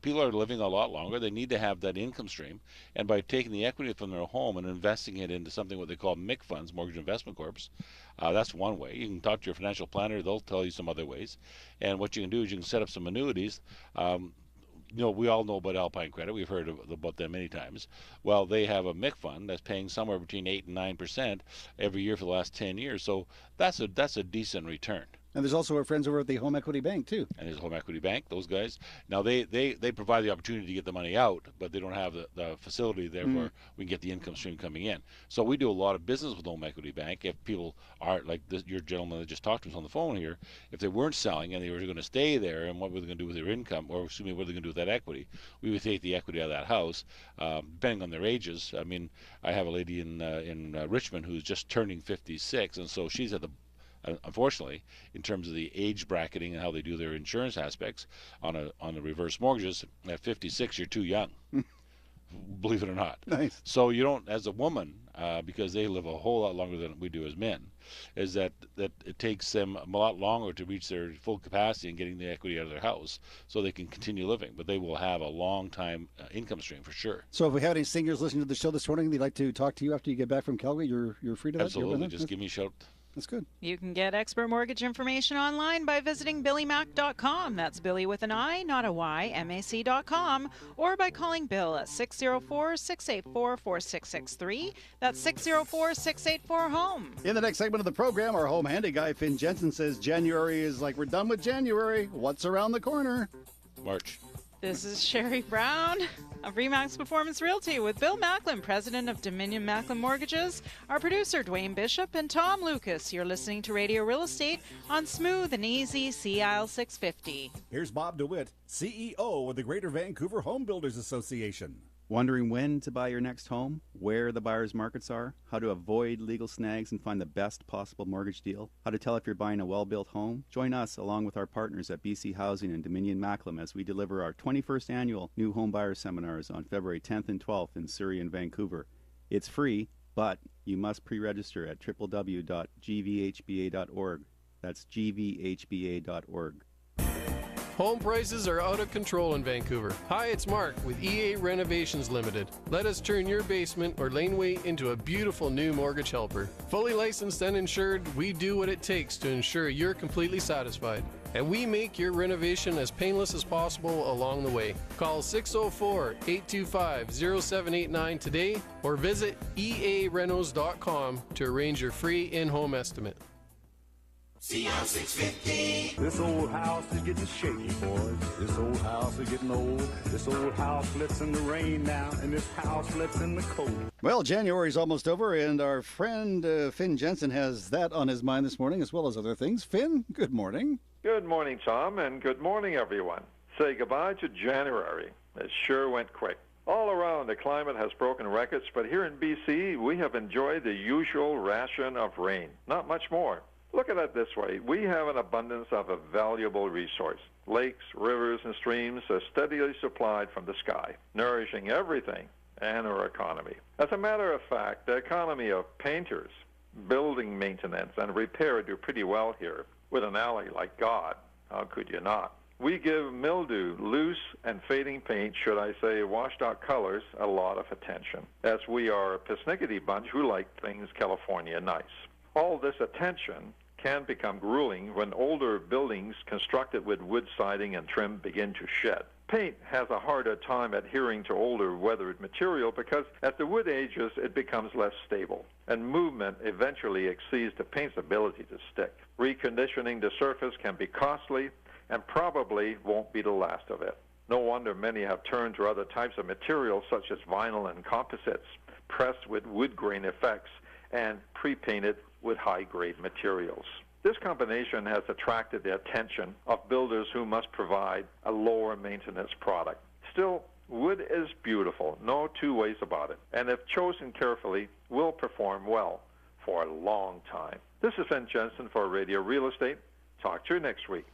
people are living a lot longer. They need to have that income stream. And by taking the equity from their home and investing it into something what they call MIC funds, mortgage investment corps, that's one way. You can talk to your financial planner. They'll tell you some other ways. And what you can do is you can set up some annuities. We all know about Alpine Credit. We've heard about them many times. Well, they have a MIC fund that's paying somewhere between 8 and 9% every year for the last 10 years. So that's a decent return. And there's also our friends over at the Home Equity Bank, too. And there's Home Equity Bank, those guys. Now, they provide the opportunity to get the money out, but they don't have the facility there where we can get the income stream coming in. So we do a lot of business with Home Equity Bank. If people are, like your gentleman that just talked to us on the phone here, if they weren't selling and they were going to stay there, and what were they going to do with their income, or what are they going to do with that equity, we would take the equity out of that house, depending on their ages. I mean, I have a lady in Richmond who's just turning 56, and so she's at the unfortunately, in terms of the age bracketing and how they do their insurance aspects on the reverse mortgages, at 56 you're too young, believe it or not. Nice. So you don't, as a woman, because they live a whole lot longer than we do as men, is that it takes them a lot longer to reach their full capacity in getting the equity out of their house, so they can continue living. But they will have a long time income stream for sure. So if we have any seniors listening to the show this morning, they'd like to talk to you after you get back from Calgary, you're free to. Absolutely, just give me a shout. That's good. You can get expert mortgage information online by visiting BillyMac.com. That's Billy with an I, not a Y, MAC.com, or by calling Bill at 604-684-4663. That's 604-684-HOME. In the next segment of the program, our home handy guy, Finn Jensen, says January is like we're done with January. What's around the corner? March. This is Sherry Brown of Remax Performance Realty with Bill Macklin, president of Dominion Macklin Mortgages, our producer Dwayne Bishop, and Tom Lucas. You're listening to Radio Real Estate on Smooth and Easy CIL 650. Here's Bob DeWitt, CEO of the Greater Vancouver Home Builders Association. Wondering when to buy your next home, where the buyer's markets are, how to avoid legal snags and find the best possible mortgage deal, how to tell if you're buying a well-built home? Join us along with our partners at BC Housing and Dominion Macklin as we deliver our 21st annual New Home Buyer Seminars on February 10th and 12th in Surrey and Vancouver. It's free, but you must pre-register at www.gvhba.org. That's gvhba.org. Home prices are out of control in Vancouver. Hi, it's Mark with EA Renovations Limited. Let us turn your basement or laneway into a beautiful new mortgage helper. Fully licensed and insured, we do what it takes to ensure you're completely satisfied. And we make your renovation as painless as possible along the way. Call 604-825-0789 today or visit earenos.com to arrange your free in-home estimate. CIL 650. This old house is getting shaky, boys. This old house is getting old. This old house flips in the rain now, and this house flips in the cold. Well, January's almost over, and our friend Finn Jensen has that on his mind this morning, as well as other things. Finn, good morning. Good morning, Tom, and good morning, everyone. Say goodbye to January. It sure went quick. All around, the climate has broken records, but here in BC, we have enjoyed the usual ration of rain. Not much more. Look at it this way. We have an abundance of a valuable resource. Lakes, rivers, and streams are steadily supplied from the sky, nourishing everything and our economy. As a matter of fact, the economy of painters, building maintenance, and repair do pretty well here. With an alley like God, how could you not? We give mildew, loose, and fading paint, should I say washed-out colors, a lot of attention, as we are a persnickety bunch who like things California nice. All this attention can become grueling when older buildings constructed with wood siding and trim begin to shed. Paint has a harder time adhering to older weathered material because as the wood ages, it becomes less stable, and movement eventually exceeds the paint's ability to stick. Reconditioning the surface can be costly and probably won't be the last of it. No wonder many have turned to other types of materials such as vinyl and composites, pressed with wood grain effects, and pre-painted with high-grade materials. This combination has attracted the attention of builders who must provide a lower maintenance product. Still, wood is beautiful, no two ways about it, and if chosen carefully, will perform well for a long time. This is Finn Jensen for Radio Real Estate. Talk to you next week.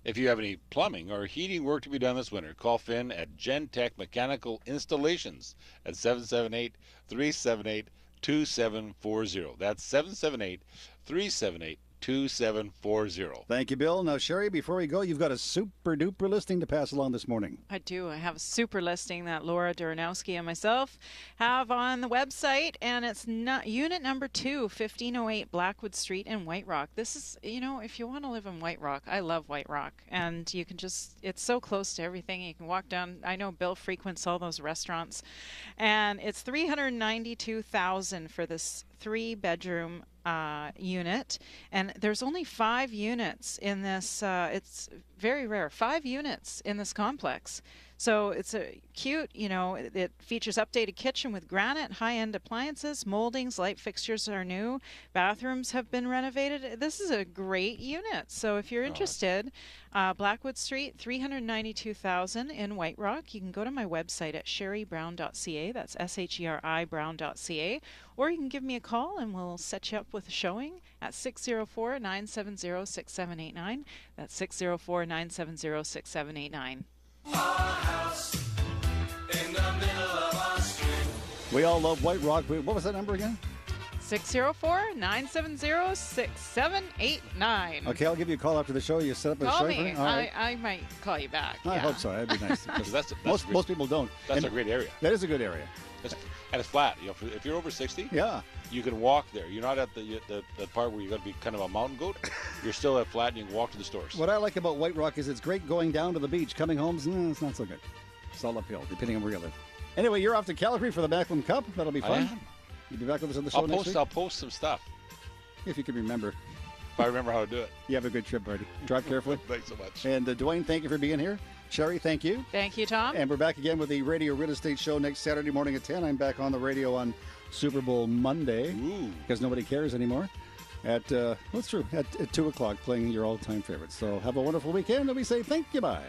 If you have any plumbing or heating work to be done this winter, call Finn at Gentech Mechanical Installations at 778-378-2740. That's 778-378-2740. Thank you, Bill. Now, Sherry, before we go, you've got a super-duper listing to pass along this morning. I do. I have a super listing that Laura Duranowski and myself have on the website, and it's unit number 2, 1508 Blackwood Street in White Rock. This is, you know, if you want to live in White Rock, I love White Rock, and you can just, it's so close to everything. You can walk down, I know Bill frequents all those restaurants, and it's $392,000 for this 3-bedroom unit, and there's only 5 units in this. It's very rare, 5 units in this complex. So it's a cute, you know, it features updated kitchen with granite, high-end appliances, moldings, light fixtures are new, bathrooms have been renovated. This is a great unit. So if you're interested, Blackwood Street, $392,000 in White Rock. You can go to my website at sherrybrown.ca. That's SHERI Brown.ca. Or you can give me a call and we'll set you up with a showing at 604-970-6789. That's 604-970-6789. We all love White Rock. What was that number again? 604-970-6789. Okay, I'll give you a call after the show. You set up a show. Call me. I might call you back. I hope so. That'd be nice. Most people don't. That's a great area. That is a good area. And it's flat. You know, if you're over 60, yeah, you can walk there. You're not at the part where you're going to be kind of a mountain goat. You're still at flat, and you can walk to the stores. What I like about White Rock is it's great going down to the beach. Coming home, it's not so good. It's all uphill, depending on where you live. Anyway, you're off to Calgary for the Macklin Cup. That'll be fun. You'll be back with us on the show next week? I'll post some stuff. If you can remember. If I remember how to do it. You have a good trip, buddy. Drive carefully. Thanks so much. And Dwayne, thank you for being here. Sherry, thank you. Thank you, Tom. And we're back again with the Radio Real Estate Show next Saturday morning at 10. I'm back on the radio on Super Bowl Monday. Ooh. Because nobody cares anymore. At 2 o'clock, playing your all-time favorites. So have a wonderful weekend, and we say thank you, bye.